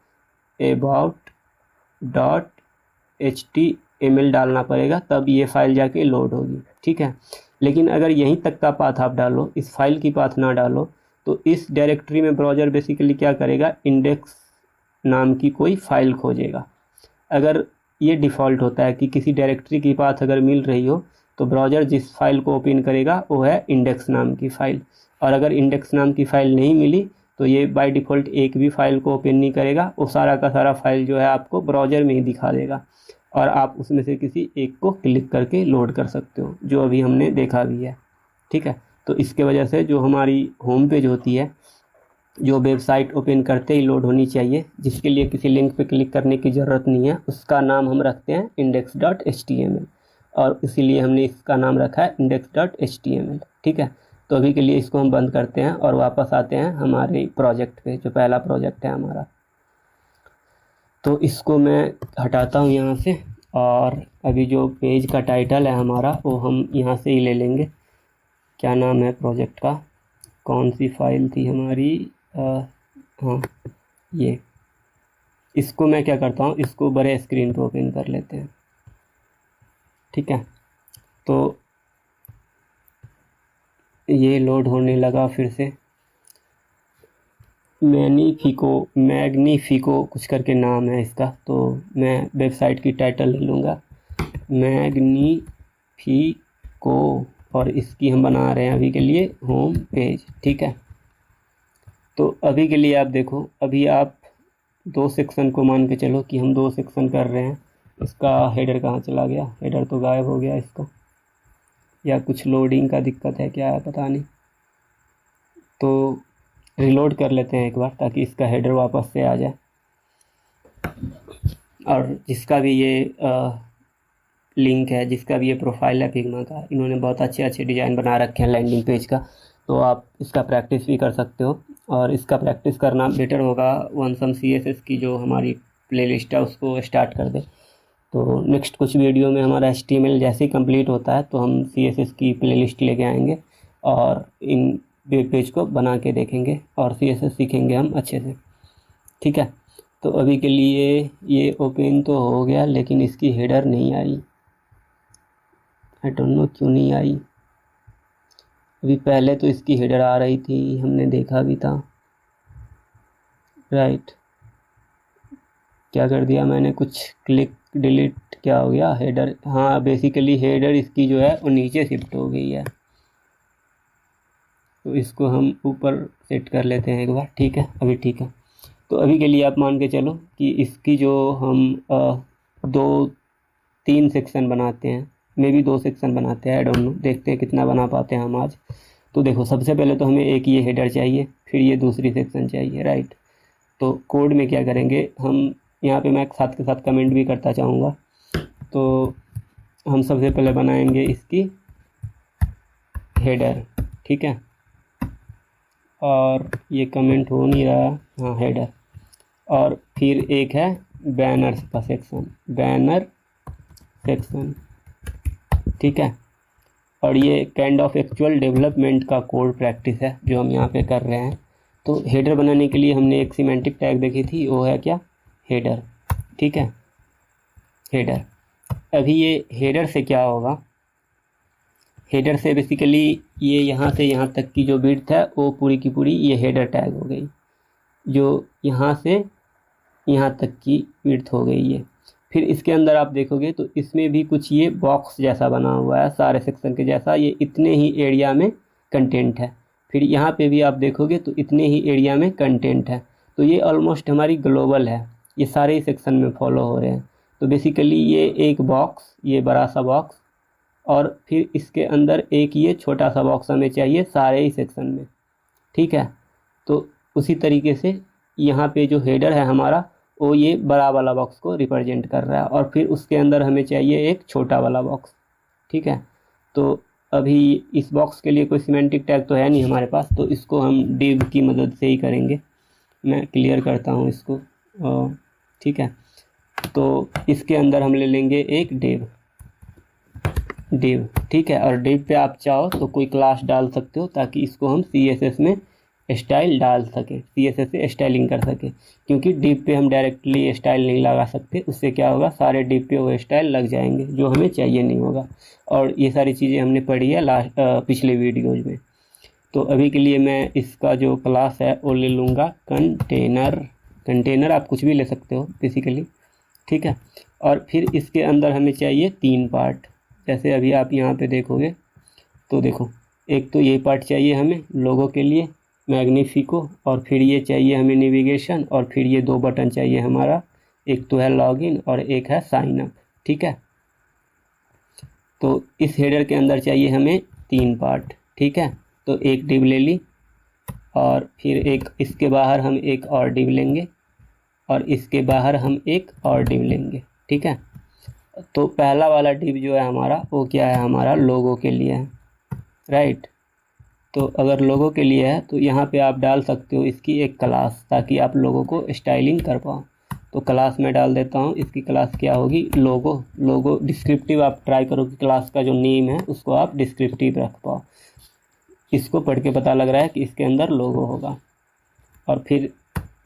about.html HTML डालना पड़ेगा, तब ये फाइल जाके लोड होगी। ठीक है, लेकिन अगर यहीं तक का पाथ आप डालो, इस फाइल की पाथ ना डालो, तो इस डायरेक्टरी में ब्राउज़र बेसिकली क्या करेगा, इंडेक्स नाम की कोई फाइल खोजेगा। अगर ये डिफ़ॉल्ट होता है कि किसी डायरेक्टरी की पाथ अगर मिल रही हो तो ब्राउज़र जिस फाइल को ओपन करेगा वो है इंडेक्स नाम की फ़ाइल, और अगर इंडेक्स नाम की फ़ाइल नहीं मिली तो ये बाय डिफ़ॉल्ट एक भी फ़ाइल को ओपन नहीं करेगा, वो सारा का सारा फाइल जो है आपको ब्राउज़र में ही दिखा देगा, और आप उसमें से किसी एक को क्लिक करके लोड कर सकते हो, जो अभी हमने देखा भी है। ठीक है, तो इसके वजह से जो हमारी होम पेज होती है, जो वेबसाइट ओपन करते ही लोड होनी चाहिए, जिसके लिए किसी लिंक पे क्लिक करने की ज़रूरत नहीं है, उसका नाम हम रखते हैं index.html, और इसीलिए हमने इसका नाम रखा है index.html। ठीक है, तो अभी के लिए इसको हम बंद करते हैं और वापस आते हैं हमारे प्रोजेक्ट पे, जो पहला प्रोजेक्ट है हमारा। तो इसको मैं हटाता हूँ यहाँ से, और अभी जो पेज का टाइटल है हमारा वो हम यहाँ से ही ले लेंगे। क्या नाम है प्रोजेक्ट का, कौन सी फाइल थी हमारी, हाँ ये। इसको मैं क्या करता हूँ, इसको बड़े स्क्रीन पे ओपन कर लेते हैं। ठीक है, तो ये लोड होने लगा फिर से। मैग्निफिको कुछ करके नाम है इसका, तो मैं वेबसाइट की टाइटल ले लूँगा मैग्निफिको, और इसकी हम बना रहे हैं अभी के लिए होम पेज। ठीक है, तो अभी के लिए आप देखो, अभी आप 2 सेक्शन को मान के चलो कि हम 2 सेक्शन कर रहे हैं। इसका हेडर कहाँ चला गया, हेडर तो गायब हो गया इसका, या कुछ लोडिंग का दिक्कत है क्या है पता नहीं। तो रिलोड कर लेते हैं एक बार, ताकि इसका हेडर वापस से आ जाए। और जिसका भी ये लिंक है, जिसका भी ये प्रोफाइल है फिग्मा का, इन्होंने बहुत अच्छे अच्छे डिज़ाइन बना रखे हैं लैंडिंग पेज का, तो आप इसका प्रैक्टिस भी कर सकते हो। और इसका प्रैक्टिस करना बेटर होगा वनसम CSS की जो हमारी प्लेलिस्ट है उसको स्टार्ट कर दे। तो नेक्स्ट कुछ वीडियो में हमारा HTML जैसे ही कंप्लीट होता है तो हम CSS की प्लेलिस्ट लेके आएंगे और इन वेब पेज को बना के देखेंगे और CSS सीखेंगे हम अच्छे से। ठीक है, तो अभी के लिए ये ओपन तो हो गया, लेकिन इसकी हेडर नहीं आई। आई डोंट नो क्यों नहीं आई। अभी पहले तो इसकी हेडर आ रही थी, हमने देखा भी था। राइट, क्या कर दिया मैंने, कुछ क्लिक डिलीट, क्या हो गया हेडर। हाँ, बेसिकली हेडर इसकी जो है वो नीचे शिफ्ट हो गई है, तो इसको हम ऊपर सेट कर लेते हैं एक बार। ठीक है, अभी ठीक है। तो अभी के लिए आप मान के चलो कि इसकी जो हम 2-3 सेक्शन बनाते हैं, मे भी 2 सेक्शन बनाते हैं, आई डोंट नो, देखते हैं कितना बना पाते हैं हम आज। तो देखो, सबसे पहले तो हमें एक ये हेडर चाहिए, फिर ये दूसरी सेक्शन चाहिए। राइट, तो कोड में क्या करेंगे हम, यहाँ पे मैं साथ के साथ कमेंट भी करता चाहूँगा। तो हम सबसे पहले बनाएंगे इसकी हेडर। ठीक है, और ये कमेंट हो नहीं रहा, हाँ हेडर, और फिर एक है बैनर का सेक्शन, बैनर सेक्शन। ठीक है, और ये काइंड ऑफ एक्चुअल डेवलपमेंट का कोड प्रैक्टिस है जो हम यहाँ पे कर रहे हैं। तो हेडर बनाने के लिए हमने एक सिमेंटिक टैग देखी थी, वो है क्या, हेडर। ठीक है, हेडर। अभी ये हेडर से क्या होगा, हेडर से बेसिकली ये यहाँ से यहाँ तक की जो विड्थ है वो पूरी की पूरी ये हेडर टैग हो गई, जो यहाँ से यहाँ तक की विड्थ हो गई है। फिर इसके अंदर आप देखोगे तो इसमें भी कुछ ये बॉक्स जैसा बना हुआ है, सारे सेक्शन के जैसा, ये इतने ही एरिया में कंटेंट है। फिर यहाँ पे भी आप देखोगे तो इतने ही एरिया में कंटेंट है। तो ये ऑलमोस्ट हमारी ग्लोबल है, ये सारे ही सेक्शन में फॉलो हो रहे हैं। तो बेसिकली ये एक बॉक्स, ये बड़ा सा बॉक्स, और फिर इसके अंदर एक ये छोटा सा बॉक्स हमें चाहिए सारे ही सेक्शन में। ठीक है, तो उसी तरीके से यहाँ पे जो हेडर है हमारा वो ये बड़ा वाला बॉक्स को रिप्रेजेंट कर रहा है, और फिर उसके अंदर हमें चाहिए एक छोटा वाला बॉक्स। ठीक है, तो अभी इस बॉक्स के लिए कोई सिमेंटिक टैग तो है नहीं हमारे पास, तो इसको हम div की मदद से ही करेंगे। मैं क्लियर करता हूँ इसको। ठीक है, तो इसके अंदर हम ले लेंगे एक div। ठीक है, और div पे आप चाहो तो कोई क्लास डाल सकते हो ताकि इसको हम CSS में स्टाइल डाल सकें, CSS से स्टाइलिंग कर सकें, क्योंकि डिव पे हम डायरेक्टली स्टाइल नहीं लगा सकते। उससे क्या होगा, सारे डिव पे वो स्टाइल लग जाएंगे जो हमें चाहिए नहीं होगा। और ये सारी चीज़ें हमने पढ़ी है पिछले वीडियोज़ में। तो अभी के लिए मैं इसका जो क्लास है वो ले लूँगा कंटेनर आप कुछ भी ले सकते हो बेसिकली, ठीक है। और फिर इसके अंदर हमें चाहिए 3 पार्ट। जैसे अभी आप यहाँ पे देखोगे तो देखो, एक तो ये पार्ट चाहिए हमें लोगो के लिए मैग्निफिको, और फिर ये चाहिए हमें नेविगेशन, और फिर ये 2 बटन चाहिए हमारा, एक तो है लॉगिन और एक है साइन अप, ठीक है। तो इस हेडर के अंदर चाहिए हमें 3 पार्ट, ठीक है। तो एक डिव ले ली, और फिर एक इसके बाहर हम एक और डिव लेंगे, और इसके बाहर हम एक और डिव लेंगे, ठीक है। तो पहला वाला डिव जो है हमारा वो क्या है, हमारा लोगो के लिए है, राइट। तो अगर लोगो के लिए है तो यहाँ पे आप डाल सकते हो इसकी एक क्लास, ताकि आप लोगों को स्टाइलिंग कर पाओ। तो क्लास में डाल देता हूँ, इसकी क्लास क्या होगी, लोगो डिस्क्रिप्टिव। आप ट्राई करो कि क्लास का जो नेम है उसको आप डिस्क्रिप्टिव रख पाओ। इसको पढ़ के पता लग रहा है कि इसके अंदर लोगो होगा। और फिर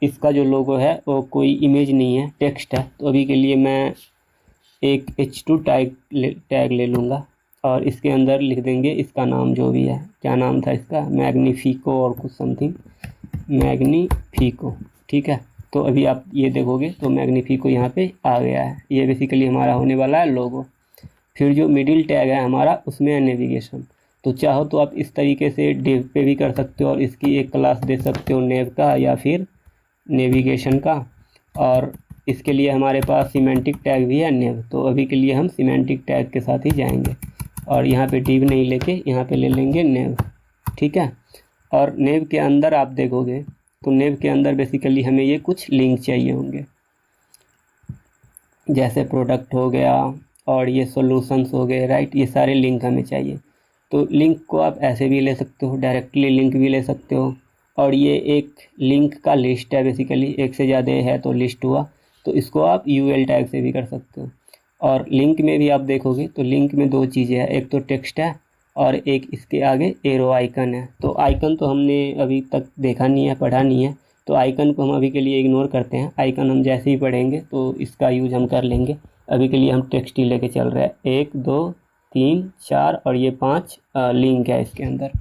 इसका जो लोगो है वो कोई इमेज नहीं है, टेक्स्ट है। तो अभी के लिए मैं एक H2 टैग ले लूँगा, और इसके अंदर लिख देंगे इसका नाम जो भी है, क्या नाम था इसका, मैग्निफिको और कुछ समथिंग, मैग्निफिको, ठीक है। तो अभी आप ये देखोगे तो मैग्निफिको यहाँ पे आ गया है। ये बेसिकली हमारा होने वाला है लोगो। फिर जो मिडिल टैग है हमारा उसमें है नेविगेशन। तो चाहो तो आप इस तरीके से डिव पे भी कर सकते हो, और इसकी एक क्लास दे सकते हो नेव का या फिर नेविगेशन का। और इसके लिए हमारे पास सिमेंटिक टैग भी है नेव। तो अभी के लिए हम सिमेंटिक टैग के साथ ही जाएंगे, और यहाँ पे डिव नहीं लेके यहाँ पे ले लेंगे नेव, ठीक है। और नेव के अंदर आप देखोगे तो नेव के अंदर बेसिकली हमें ये कुछ लिंक चाहिए होंगे, जैसे प्रोडक्ट हो गया और ये सॉल्यूशंस हो गए, राइट। ये सारे लिंक हमें चाहिए। तो लिंक को आप ऐसे भी ले सकते हो, डायरेक्टली लिंक भी ले सकते हो। और ये एक लिंक का लिस्ट है बेसिकली, एक से ज़्यादा है तो लिस्ट हुआ। तो इसको आप UL टैग से भी कर सकते हो। और लिंक में भी आप देखोगे तो लिंक में 2 चीज़ें हैं, एक तो टेक्स्ट है और एक इसके आगे एरो आइकन है। तो आइकन तो हमने अभी तक देखा नहीं है, पढ़ा नहीं है, तो आइकन को हम अभी के लिए इग्नोर करते हैं। आइकन हम जैसे ही पढ़ेंगे तो इसका यूज हम कर लेंगे। अभी के लिए हम टेक्स्ट ही लेके चल रहे हैं। 1 2 3 4 और ये 5 लिंक है इसके अंदर।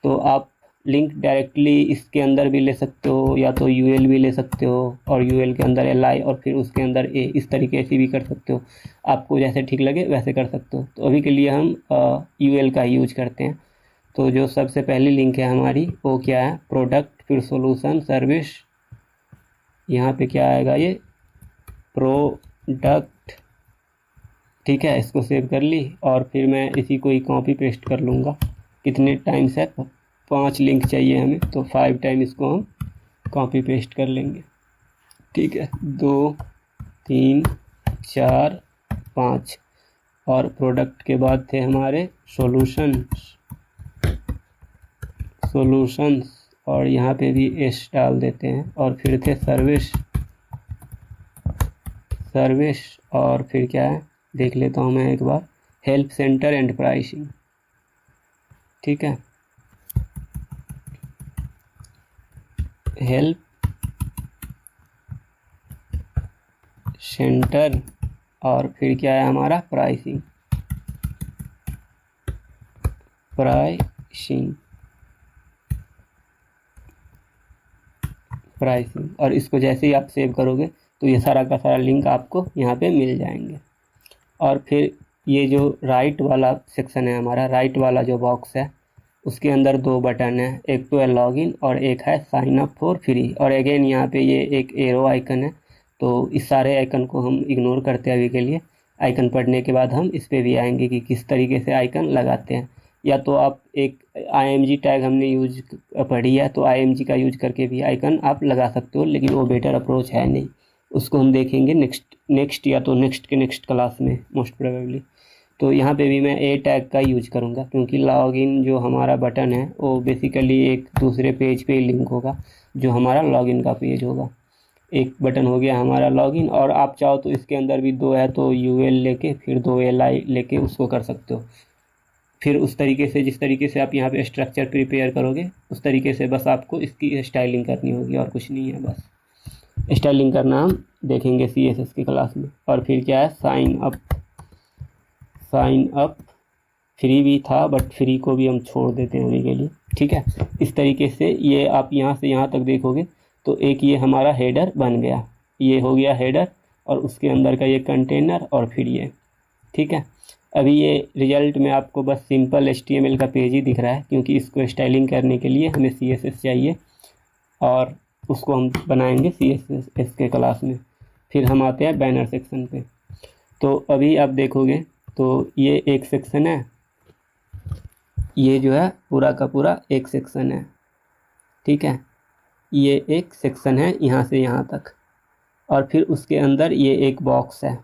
तो आप लिंक डायरेक्टली इसके अंदर भी ले सकते हो, या तो UL भी ले सकते हो, और UL के अंदर LI और फिर उसके अंदर A, इस तरीके से भी कर सकते हो। आपको जैसे ठीक लगे वैसे कर सकते हो। तो अभी के लिए हम UL का यूज करते हैं। तो जो सबसे पहली लिंक है हमारी वो क्या है, प्रोडक्ट, फिर सॉल्यूशन, सर्विस, यहाँ पे क्या आएगा, ये प्रोडक्ट, ठीक है। इसको सेव कर ली, और फिर मैं इसी को ही कॉपी पेस्ट कर लूँगा। कितने टाइम्स है, 5 लिंक चाहिए हमें, तो 5 टाइम इसको हम कॉपी पेस्ट कर लेंगे, ठीक है। 2 3 4 5। और प्रोडक्ट के बाद थे हमारे सॉल्यूशंस, और यहाँ पे भी S डाल देते हैं। और फिर थे सर्विस, और फिर क्या है देख लेता हूँ मैं एक बार, हेल्प सेंटर एंड प्राइसिंग, ठीक है। हेल्प सेंटर, और फिर क्या है हमारा प्राइसिंग, और इसको जैसे ही आप सेव करोगे तो ये सारा का सारा लिंक आपको यहाँ पे मिल जाएंगे। और फिर ये जो राइट वाला सेक्शन है हमारा, राइट वाला जो बॉक्स है उसके अंदर 2 बटन है, एक तो है लॉगिन और एक है साइन अप फॉर फ्री। और अगेन यहाँ पे ये एक एरो आइकन है। तो इस सारे आइकन को हम इग्नोर करते हैं अभी के लिए। आइकन पढ़ने के बाद हम इस पे भी आएंगे कि किस तरीके से आइकन लगाते हैं। या तो आप एक IMG टैग हमने यूज पढ़ी है, तो IMG का यूज करके भी आइकन आप लगा सकते हो, लेकिन वो बेटर अप्रोच है नहीं। उसको हम देखेंगे नेक्स्ट या तो नेक्स्ट के नेक्स्ट क्लास में मोस्ट प्रोबेबली। तो यहाँ पे भी मैं A टैग का यूज करूँगा, क्योंकि लॉगिन जो हमारा बटन है वो बेसिकली एक दूसरे पेज पे लिंक होगा जो हमारा लॉगिन का पेज होगा। एक बटन हो गया हमारा लॉगिन, और आप चाहो तो इसके अंदर भी 2 है तो UL लेके फिर 2 LI लेके उसको कर सकते हो, फिर उस तरीके से जिस तरीके से आप यहाँ पे स्ट्रक्चर प्रिपेयर करोगे उस तरीके से बस आपको इसकी स्टाइलिंग करनी होगी और कुछ नहीं है। बस स्टाइलिंग करना हम देखेंगे CSS की क्लास में। और फिर क्या है, साइन अप फ्री भी था बट फ्री को भी हम छोड़ देते हैं अभी के लिए, ठीक है। इस तरीके से ये आप यहाँ से यहाँ तक देखोगे तो एक ये हमारा हेडर बन गया, ये हो गया हेडर और उसके अंदर का ये कंटेनर और फिर ये, ठीक है। अभी ये रिजल्ट में आपको बस सिंपल HTML का पेज ही दिख रहा है क्योंकि इसको स्टाइलिंग करने के लिए हमें CSS चाहिए और उसको हम बनाएंगे CSS के क्लास में। फिर हम आते हैं बैनर सेक्शन पे। तो अभी आप देखोगे तो ये एक सेक्शन है, ये जो है पूरा का पूरा एक सेक्शन है, ठीक है। ये एक सेक्शन है यहाँ से यहाँ तक और फिर उसके अंदर ये एक बॉक्स है,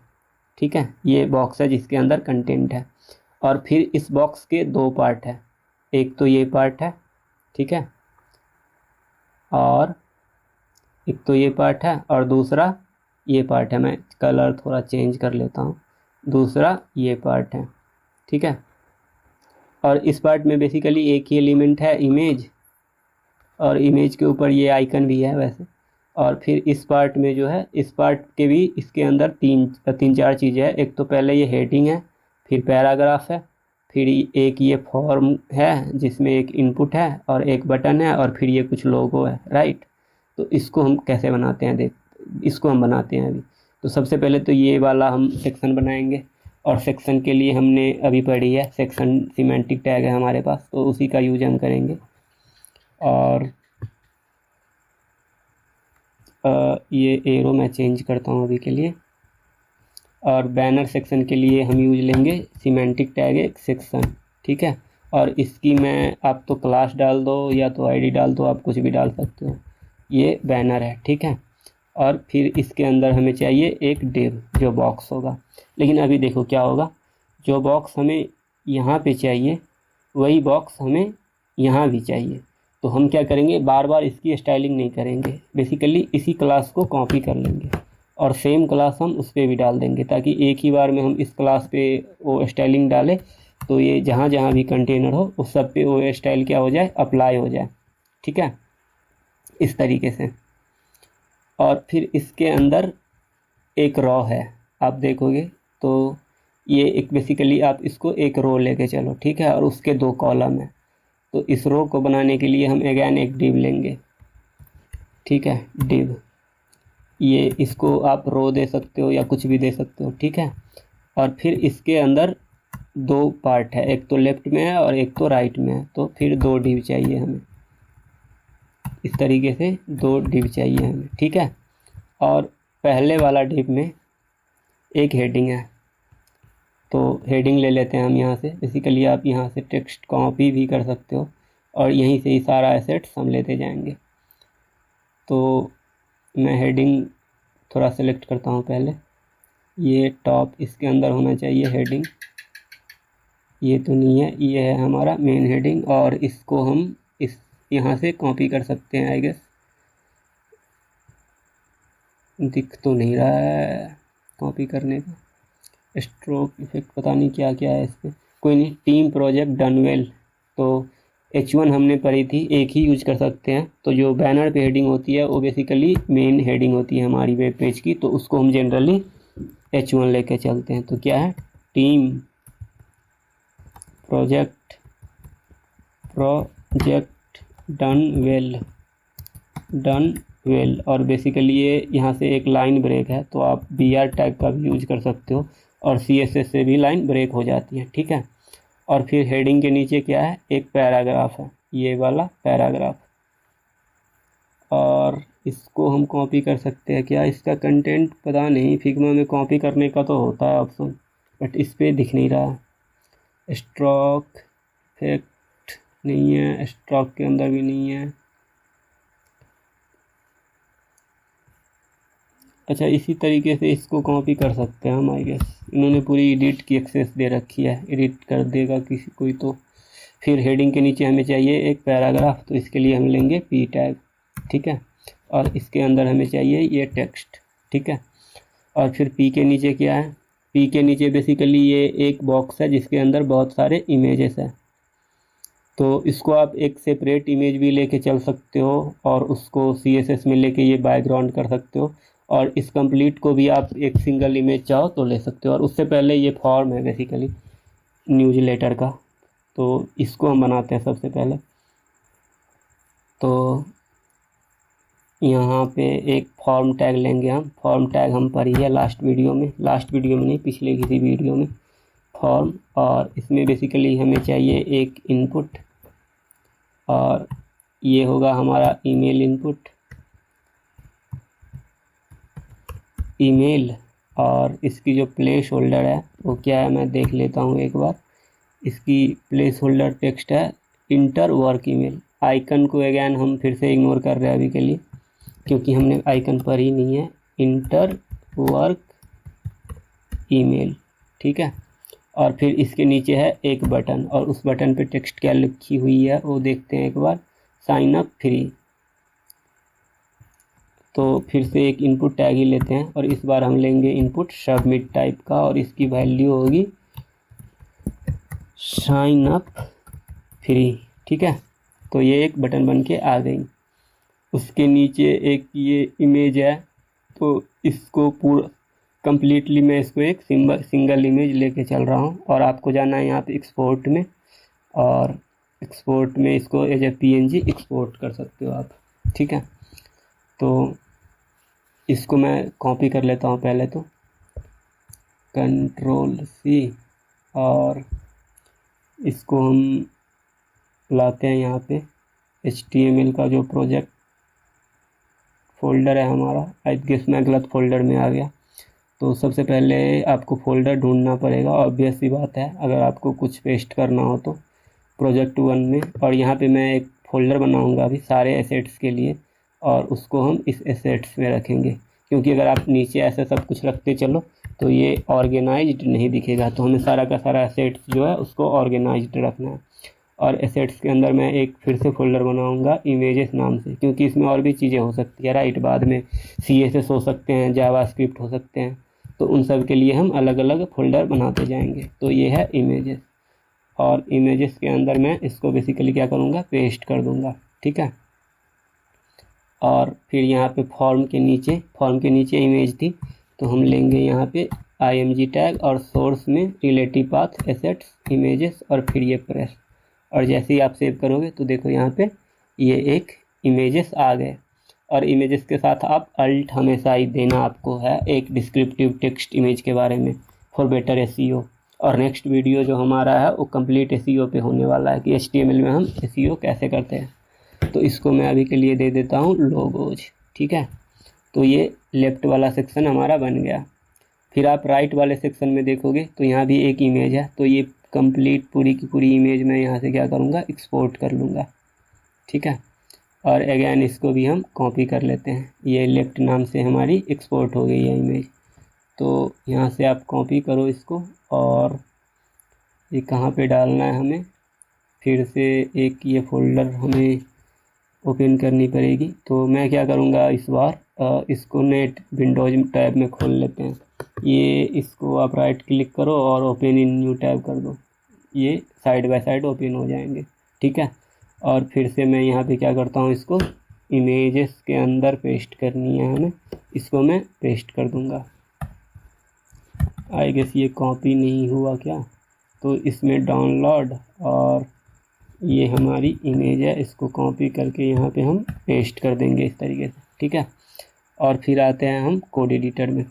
ठीक है। ये बॉक्स है जिसके अंदर कंटेंट है और फिर इस बॉक्स के दो पार्ट है, एक तो ये पार्ट है, ठीक है, और एक तो ये पार्ट है और दूसरा ये पार्ट है। मैं कलर थोड़ा चेंज कर लेता हूँ, दूसरा ये पार्ट है, ठीक है। और इस पार्ट में बेसिकली एक ही एलिमेंट है इमेज और इमेज के ऊपर ये आइकन भी है वैसे। और फिर इस पार्ट में जो है इस पार्ट के भी इसके अंदर तीन चार चीज़ें हैं। एक तो पहले ये हेडिंग है, फिर पैराग्राफ है, फिर एक ये फॉर्म है जिसमें एक इनपुट है और एक बटन है और फिर ये कुछ लोगो है, राइट। तो इसको हम कैसे बनाते हैं, इसको हम बनाते हैं अभी। तो सबसे पहले तो ये वाला हम सेक्शन बनाएंगे और सेक्शन के लिए हमने अभी पढ़ी है सेक्शन सिमेंटिक टैग है हमारे पास, तो उसी का यूज हम करेंगे। और ये एरो मैं चेंज करता हूँ अभी के लिए। और बैनर सेक्शन के लिए हम यूज लेंगे सिमेंटिक टैग एक सेक्शन, ठीक है। और इसकी मैं आप तो क्लास डाल दो या तो ID डाल दो, आप कुछ भी डाल सकते हो। ये बैनर है, ठीक है। और फिर इसके अंदर हमें चाहिए एक डिव जो बॉक्स होगा। लेकिन अभी देखो क्या होगा, जो बॉक्स हमें यहाँ पे चाहिए वही बॉक्स हमें यहाँ भी चाहिए। तो हम क्या करेंगे, बार बार इसकी स्टाइलिंग नहीं करेंगे, बेसिकली इसी क्लास को कॉपी कर लेंगे और सेम क्लास हम उस पर भी डाल देंगे ताकि एक ही बार में हम इस क्लास पे वो स्टाइलिंग डालें तो ये जहाँ जहाँ भी कंटेनर हो उस सब पे वो स्टाइल क्या हो जाए, अप्लाई हो जाए, ठीक है, इस तरीके से। और फिर इसके अंदर एक रो है, आप देखोगे तो ये एक बेसिकली आप इसको एक रो लेके चलो, ठीक है, और उसके दो कॉलम है। तो इस रो को बनाने के लिए हम अगेन एक डिव लेंगे, ठीक है, डिव। ये इसको आप रो दे सकते हो या कुछ भी दे सकते हो, ठीक है। और फिर इसके अंदर दो पार्ट है, एक तो लेफ्ट में है और एक तो राइट में है, तो फिर दो डिव चाहिए हमें, इस तरीके से दो डिव चाहिए हमें, ठीक है। और पहले वाला डिव में एक हेडिंग है, तो हेडिंग ले लेते हैं हम यहाँ से। बेसिकली आप यहाँ से टेक्स्ट कॉपी भी कर सकते हो और यहीं से ही सारा एसेट्स हम लेते जाएंगे। तो मैं हेडिंग थोड़ा सेलेक्ट करता हूँ पहले, ये टॉप इसके अंदर होना चाहिए हेडिंग, ये तो नहीं है, ये है हमारा मेन हेडिंग। और इसको हम इस यहाँ से कॉपी कर सकते हैं, आई गेस दिख तो नहीं रहा है कॉपी करने का, स्ट्रोक इफेक्ट पता नहीं क्या क्या है इस पर, कोई नहीं। टीम प्रोजेक्ट डन वेल, तो H1 हमने पढ़ी थी, एक ही यूज कर सकते हैं। तो जो बैनर पे हेडिंग होती है वो बेसिकली मेन हेडिंग होती है हमारी वेब पेज की, तो उसको हम जनरली H1 लेके चलते हैं। तो क्या है, टीम प्रोजेक्ट डन वेल। और बेसिकली ये यहाँ से एक लाइन ब्रेक है, तो आप BR टैग का भी यूज कर सकते हो और CSS से भी लाइन ब्रेक हो जाती है, ठीक है। और फिर हेडिंग के नीचे क्या है, एक पैराग्राफ है, ये वाला पैराग्राफ। और इसको हम कॉपी कर सकते हैं क्या, इसका कंटेंट पता नहीं, फिग्मा में कॉपी करने का तो होता है ऑप्शन बट इस पर दिख नहीं रहा। स्ट्रोक इफेक्ट नहीं है, स्ट्रोक के अंदर भी नहीं है। अच्छा, इसी तरीके से इसको कॉपी कर सकते हैं हम, आई गेस इन्होंने पूरी एडिट की एक्सेस दे रखी है, एडिट कर देगा किसी कोई तो। फिर हेडिंग के नीचे हमें चाहिए एक पैराग्राफ, तो इसके लिए हम लेंगे P टैग, ठीक है। और इसके अंदर हमें चाहिए ये टेक्स्ट, ठीक है। और फिर P के नीचे क्या है, P पी के नीचे बेसिकली ये एक बॉक्स है जिसके अंदर बहुत सारे इमेजेस हैं। तो इसको आप एक सेपरेट इमेज भी लेके चल सकते हो और उसको CSS में लेके ये बैकग्राउंड कर सकते हो, और इस कंप्लीट को भी आप एक सिंगल इमेज चाहो तो ले सकते हो। और उससे पहले ये फॉर्म है बेसिकली न्यूज़लेटर का, तो इसको हम बनाते हैं सबसे पहले। तो यहाँ पे एक फॉर्म टैग लेंगे हम। फॉर्म टैग हम पढ़ी है लास्ट वीडियो में नहीं, पिछले किसी वीडियो में, फॉर्म। और इसमें बेसिकली हमें चाहिए एक इनपुट, और ये होगा हमारा ईमेल इनपुट, ईमेल। और इसकी जो प्लेस होल्डर है वो क्या है मैं देख लेता हूँ एक बार। इसकी प्लेस होल्डर टेक्स्ट है इंटर वर्क ईमेल। आइकन को अगैन हम फिर से इग्नोर कर रहे हैं अभी के लिए, क्योंकि हमने आइकन पर ही नहीं है। इंटर वर्क ईमेल, ठीक है। और फिर इसके नीचे है एक बटन, और उस बटन पे टेक्स्ट क्या लिखी हुई है वो देखते हैं एक बार, साइन अप फ्री। तो फिर से एक इनपुट टैग ही लेते हैं, और इस बार हम लेंगे इनपुट सबमिट टाइप का, और इसकी वैल्यू होगी साइन अप फ्री, ठीक है। तो ये एक बटन बन के आ गई। उसके नीचे एक ये इमेज है, तो इसको पूरा कंप्लीटली मैं इसको एक सिंगल इमेज लेके चल रहा हूँ। और आपको जाना है यहाँ पे एक्सपोर्ट में, और एक्सपोर्ट में इसको एज ए PNG एक्सपोर्ट कर सकते हो आप, ठीक है। तो इसको मैं कॉपी कर लेता हूँ पहले, तो Ctrl+C, और इसको हम लाते हैं यहाँ पे HTML का जो प्रोजेक्ट फोल्डर है हमारा। आई गेस मैं गलत फोल्डर में आ गया। तो सबसे पहले आपको फ़ोल्डर ढूंढना पड़ेगा, ऑब्वियस सी बात है, अगर आपको कुछ पेस्ट करना हो तो प्रोजेक्ट 1 में। और यहाँ पे मैं एक फ़ोल्डर बनाऊँगा अभी सारे एसेट्स के लिए, और उसको हम इस एसेट्स में रखेंगे, क्योंकि अगर आप नीचे ऐसे सब कुछ रखते चलो तो ये ऑर्गेनाइज्ड नहीं दिखेगा। तो हमें सारा का सारा एसेट्स जो है उसको ऑर्गेनाइज्ड रखना है। और एसेट्स के अंदर मैं एक फिर से फ़ोल्डर बनाऊंगा इमेजेस नाम से, क्योंकि इसमें और भी चीज़ें हो सकती है, राइट। बाद में CSS हो सकते हैं, जावास्क्रिप्ट हो सकते हैं, तो उन सब के लिए हम अलग अलग फ़ोल्डर बनाते जाएंगे। तो ये है इमेजेस, और इमेजेस के अंदर मैं इसको बेसिकली क्या करूँगा, पेस्ट कर दूँगा, ठीक है। और फिर यहाँ पे फॉर्म के नीचे इमेज थी, तो हम लेंगे यहाँ पे IMG टैग, और सोर्स में रिलेटिव पाथ एसेट्स इमेजेस, और फिर ये प्रेस। और जैसे ही आप सेव करोगे तो देखो यहाँ पे ये एक इमेजेस आ गए। और इमेजेस के साथ आप अल्ट हमेशा ही देना आपको है, एक डिस्क्रिप्टिव टेक्स्ट इमेज के बारे में, फॉर बेटर SEO। और नेक्स्ट वीडियो जो हमारा है वो कंप्लीट SEO पे होने वाला है, कि HTML में हम SEO कैसे करते हैं। तो इसको मैं अभी के लिए दे देता हूँ लोगोज, ठीक है। तो ये लेफ्ट वाला सेक्शन हमारा बन गया। फिर आप राइट वाले सेक्शन में देखोगे तो यहाँ भी एक इमेज है, तो ये कंप्लीट पूरी की पूरी इमेज मैं यहाँ से क्या करूँगा, एक्सपोर्ट कर लूँगा, ठीक है। और अगैन इसको भी हम कॉपी कर लेते हैं, ये लेफ्ट नाम से हमारी एक्सपोर्ट हो गई है इमेज। तो यहाँ से आप कॉपी करो इसको, और ये कहाँ पे डालना है हमें, फिर से एक ये फ़ोल्डर हमें ओपन करनी पड़ेगी। तो मैं क्या करूँगा इस बार, इसको नेट विंडोज टैब में खोल लेते हैं। ये इसको आप राइट क्लिक करो और ओपन इन न्यू टैब कर दो, ये साइड बाय साइड ओपन हो जाएंगे, ठीक है। और फिर से मैं यहाँ पे क्या करता हूँ, इसको इमेजेस के अंदर पेस्ट करनी है हमें, इसको मैं पेस्ट कर दूँगा। आई गेस ये कॉपी नहीं हुआ क्या, तो इसमें डाउनलोड, और ये हमारी इमेज है, इसको कॉपी करके यहाँ पे हम पेस्ट कर देंगे इस तरीके से, ठीक है। और फिर आते हैं हम कोड एडिटर में,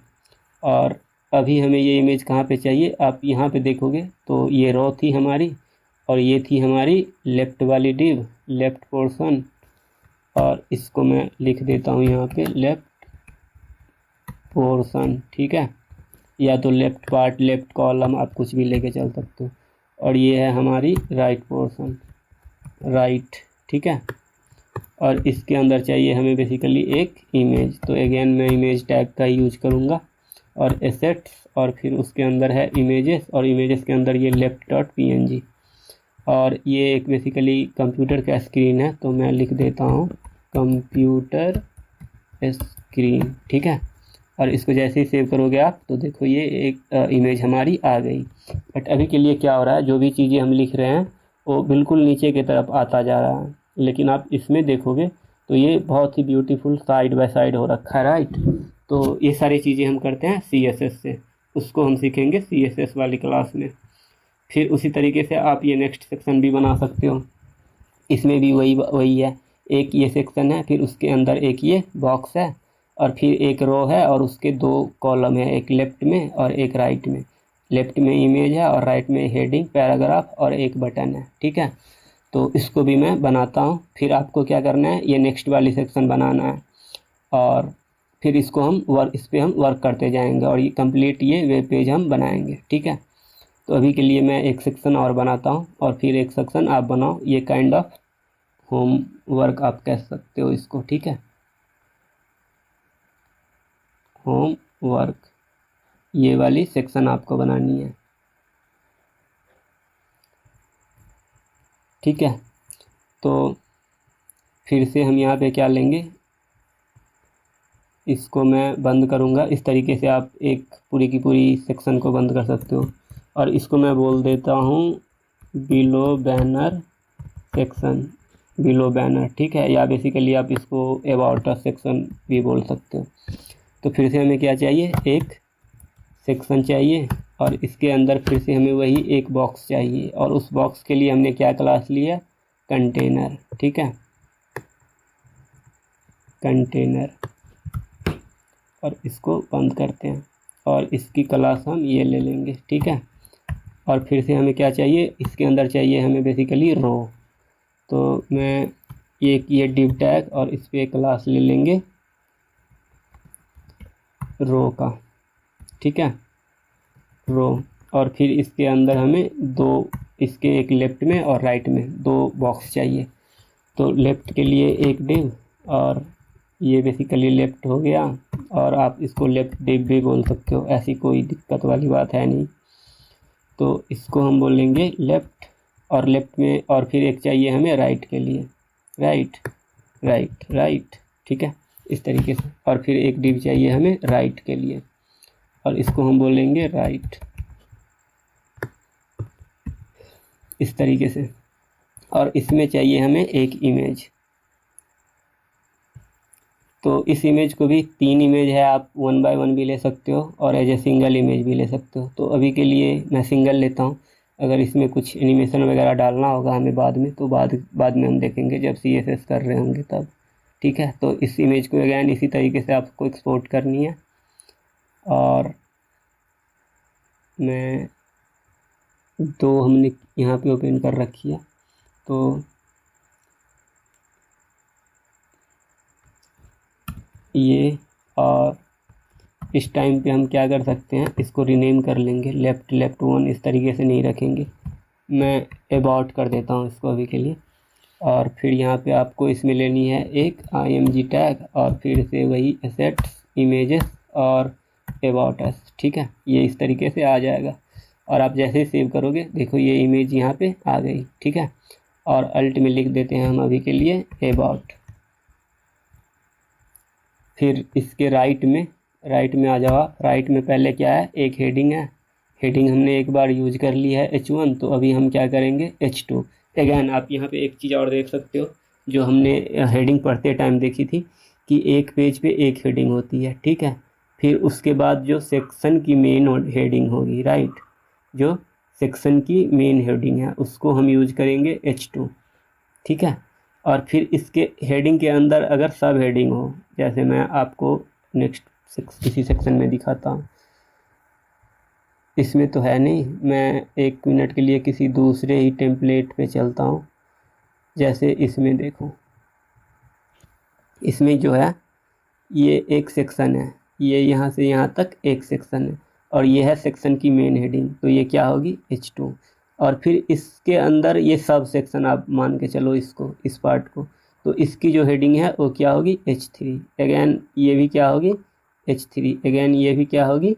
और अभी हमें ये इमेज कहाँ पे चाहिए, आप यहाँ पे देखोगे तो ये रो थी हमारी, और ये थी हमारी लेफ़्ट वाली डिव, लेफ़्ट पोर्शन। और इसको मैं लिख देता हूँ यहाँ पे लेफ़्ट पोर्शन, ठीक है, या तो लेफ़्ट पार्ट, लेफ़्ट कॉलम, आप कुछ भी लेके चल सकते हो। और ये है हमारी राइट पोर्शन, राइट, ठीक है। और इसके अंदर चाहिए हमें बेसिकली एक इमेज, तो अगेन मैं इमेज टैग का यूज करूँगा, और एसेट्स, और फिर उसके अंदर है इमेजेस, और इमेजेस के अंदर ये left.png। और ये एक बेसिकली कंप्यूटर का स्क्रीन है, तो मैं लिख देता हूँ कंप्यूटर स्क्रीन, ठीक है। और इसको जैसे ही सेव करोगे आप तो देखो ये एक इमेज हमारी आ गई। बट अभी के लिए क्या हो रहा है, जो भी चीज़ें हम लिख रहे हैं वो बिल्कुल नीचे की तरफ आता जा रहा है, लेकिन आप इसमें देखोगे तो ये बहुत ही ब्यूटीफुल साइड बाय साइड हो रखा है, राइट। तो ये सारी चीज़ें हम करते हैं CSS से, उसको हम सीखेंगे CSS वाली क्लास में। फिर उसी तरीके से आप ये नेक्स्ट सेक्शन भी बना सकते हो, इसमें भी वही है, एक ये सेक्शन है, फिर उसके अंदर एक ये बॉक्स है, और फिर एक रो है और उसके 2 कॉलम है, एक लेफ़्ट में और एक राइट में। लेफ़्ट में इमेज है और राइट में हेडिंग, पैराग्राफ और एक बटन है, ठीक है। तो इसको भी मैं बनाता हूँ, फिर आपको क्या करना है, ये नेक्स्ट वाली सेक्शन बनाना है, और फिर इसको हम इस पर हम वर्क करते जाएंगे, और ये कंप्लीट ये वेब पेज हम बनाएंगे, ठीक है। तो अभी के लिए मैं एक सेक्शन और बनाता हूँ, और फिर एक सेक्शन आप बनाओ, ये काइंड ऑफ होम वर्क आप कह सकते हो इसको, ठीक है। होम वर्क ये वाली सेक्शन आपको बनानी है, ठीक है। तो फिर से हम यहाँ पे क्या लेंगे, इसको मैं बंद करूँगा, इस तरीके से आप एक पूरी की पूरी सेक्शन को बंद कर सकते हो। और इसको मैं बोल देता हूँ below banner section, below banner, ठीक है। या बेसिकली आप इसको अबाउट सेक्शन भी बोल सकते हो। तो फिर से हमें क्या चाहिए, एक सेक्शन चाहिए, और इसके अंदर फिर से हमें वही एक बॉक्स चाहिए, और उस बॉक्स के लिए हमने क्या क्लास लिया, कंटेनर, ठीक है, कंटेनर। और इसको बंद करते हैं, और इसकी क्लास हम ये ले लेंगे, ठीक है। और फिर से हमें क्या चाहिए, इसके अंदर चाहिए हमें बेसिकली रो। तो मैं ये डिव टैग और इस पर क्लास ले लेंगे रो का, ठीक है, रो। और फिर इसके अंदर हमें 2, इसके एक लेफ़्ट में और राइट में 2 बॉक्स चाहिए। तो लेफ़्ट के लिए एक डिव, और ये बेसिकली लेफ़्ट हो गया, और आप इसको लेफ़्ट डिव भी बोल सकते हो, ऐसी कोई दिक्कत वाली बात है नहीं। तो इसको हम बोलेंगे लेफ़्ट, और लेफ़्ट में, और फिर एक चाहिए हमें राइट के लिए, राइट राइट राइट, ठीक है, इस तरीके से। और फिर एक डिव चाहिए हमें राइट के लिए, और इसको हम बोलेंगे राइट, इस तरीके से। और इसमें चाहिए हमें एक इमेज, तो इस इमेज को भी 3 इमेज है, आप 1 बाय 1 भी ले सकते हो और एज ए सिंगल इमेज भी ले सकते हो। तो अभी के लिए मैं सिंगल लेता हूँ, अगर इसमें कुछ एनिमेशन वगैरह डालना होगा हमें बाद में, तो बाद में हम देखेंगे जब CSS कर रहे होंगे तब, ठीक है। तो इस इमेज को अगैन इसी तरीके से आपको एक्सपोर्ट करनी है, और मैं 2 हमने यहाँ पे ओपन कर रखी है। तो ये, और इस टाइम पे हम क्या कर सकते हैं, इसको रीनेम कर लेंगे, लेफ़्ट 1 इस तरीके से नहीं रखेंगे, मैं अबाउट कर देता हूँ इसको अभी के लिए। और फिर यहाँ पे आपको इसमें लेनी है एक IMG टैग, और फिर से वही एसेट्स, इमेजेस और अबाउट अस, ठीक है, ये इस तरीके से आ जाएगा। और आप जैसे ही सेव करोगे देखो ये इमेज यहाँ पे आ गई, ठीक है। और अल्ट में लिख देते हैं हम अभी के लिए अबाउट। फिर इसके राइट में आ जाओ, राइट में पहले क्या है, एक हेडिंग है, हेडिंग हमने एक बार यूज कर ली है H1, तो अभी हम क्या करेंगे H2। अगैन आप यहाँ पे एक चीज़ और देख सकते हो, जो हमने हेडिंग पढ़ते टाइम देखी थी कि एक पेज पे एक हेडिंग होती है, ठीक है। फिर उसके बाद जो सेक्शन की मेन हेडिंग होगी, राइट, जो सेक्शन की मेन हेडिंग है उसको हम यूज करेंगे H2, ठीक है। और फिर इसके हेडिंग के अंदर अगर सब हेडिंग हो, जैसे मैं आपको नेक्स्ट किसी सेक्शन में दिखाता हूँ, इसमें तो है नहीं, मैं 1 मिनट के लिए किसी दूसरे ही टेम्पलेट पे चलता हूँ। जैसे इसमें देखो, इसमें जो है ये एक सेक्शन है, ये यहाँ से यहाँ तक एक सेक्शन है, और ये है सेक्शन की मेन हेडिंग, तो ये क्या होगी H2। और फिर इसके अंदर ये सब सेक्शन आप मान के चलो इसको, इस पार्ट को, तो इसकी जो हेडिंग है वो क्या होगी H3। अगैन ये भी क्या होगी H3, अगैन ये भी क्या होगी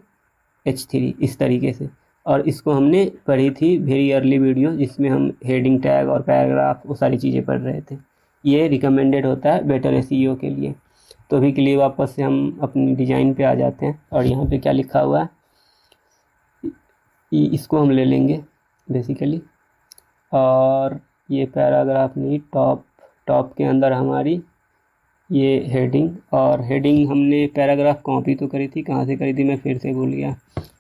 H3, इस तरीके से। और इसको हमने पढ़ी थी वेरी अर्ली वीडियो, जिसमें हम हेडिंग टैग और पैराग्राफ वो सारी चीज़ें पढ़ रहे थे। ये रिकमेंडेड होता है बेटर SEO के लिए। तो अभी के लिए वापस से हम अपनी डिज़ाइन पे आ जाते हैं और यहाँ पे क्या लिखा हुआ है इसको हम ले लेंगे बेसिकली। और ये पैराग्राफ नहीं, टॉप के अंदर हमारी ये हेडिंग, और हेडिंग हमने पैराग्राफ कॉपी तो करी थी, कहाँ से करी थी मैं फिर से भूल गया।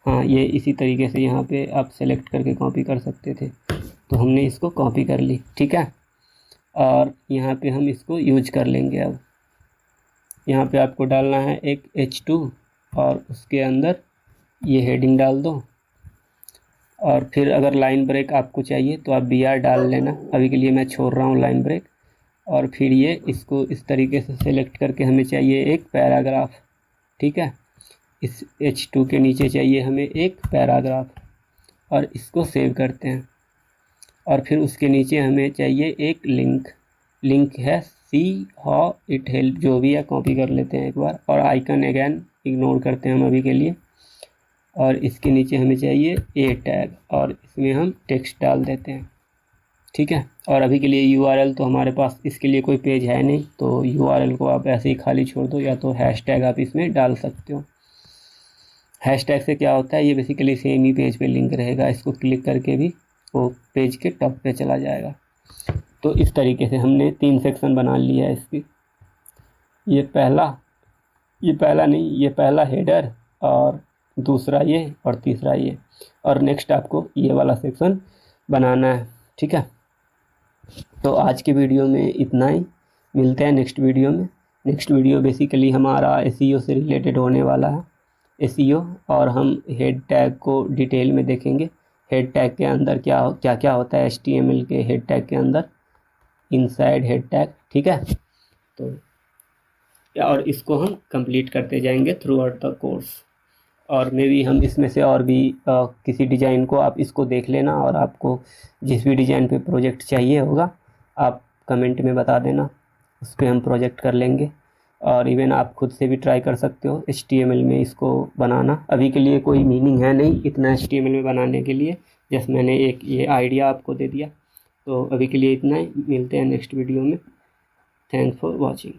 हाँ, ये इसी तरीके से यहाँ पे आप सेलेक्ट करके कॉपी कर सकते थे, तो हमने इसको कॉपी कर ली, ठीक है। और यहाँ पे हम इसको यूज कर लेंगे। अब यहाँ पे आपको डालना है एक H2 और उसके अंदर ये हेडिंग डाल दो, और फिर अगर लाइन ब्रेक आपको चाहिए तो आप BR डाल लेना। अभी के लिए मैं छोड़ रहा हूँ लाइन ब्रेक। और फिर ये इसको इस तरीके से सेलेक्ट करके हमें चाहिए एक पैराग्राफ, ठीक है। इस H2 के नीचे चाहिए हमें एक पैराग्राफ, और इसको सेव करते हैं। और फिर उसके नीचे हमें चाहिए एक लिंक है सी हाउ इट हेल्प, जो भी है कॉपी कर लेते हैं एक बार, और आइकन अगेन इग्नोर करते हैं हम अभी के लिए। और इसके नीचे हमें चाहिए ए टैग, और इसमें हम टेक्स्ट डाल देते हैं, ठीक है। और अभी के लिए URL तो हमारे पास इसके लिए कोई पेज है नहीं, तो URL को आप ऐसे ही खाली छोड़ दो, या तो हैशटैग आप इसमें डाल सकते हो। हैशटैग से क्या होता है, ये बेसिकली सेम ही पेज पे लिंक रहेगा, इसको क्लिक करके भी वो पेज के टॉप पे चला जाएगा। तो इस तरीके से हमने 3 सेक्शन बना लिया है इसकी। ये पहला हेडर, और दूसरा ये, और तीसरा ये, और नेक्स्ट आपको ये वाला सेक्शन बनाना है, ठीक है। तो आज के वीडियो में इतना ही, मिलते हैं नेक्स्ट वीडियो में। नेक्स्ट वीडियो बेसिकली हमारा SEO से रिलेटेड होने वाला है, SEO, और हम हेड टैग को डिटेल में देखेंगे। हेड टैग के अंदर क्या क्या होता है HTML के हेड टैग के अंदर, इनसाइड हेड टैग, ठीक है। तो और इसको हम कंप्लीट करते जाएंगे थ्रू आउट द कोर्स। और मे भी हम इसमें से और भी किसी डिज़ाइन को आप इसको देख लेना, और आपको जिस भी डिज़ाइन पे प्रोजेक्ट चाहिए होगा आप कमेंट में बता देना, उस पर हम प्रोजेक्ट कर लेंगे। और इवन आप खुद से भी ट्राई कर सकते हो HTML में इसको बनाना। अभी के लिए कोई मीनिंग है नहीं इतना HTML में बनाने के लिए, जस्ट मैंने एक ये आइडिया आपको दे दिया। तो अभी के लिए इतना ही, मिलते हैं नेक्स्ट वीडियो में। Thanks for watching.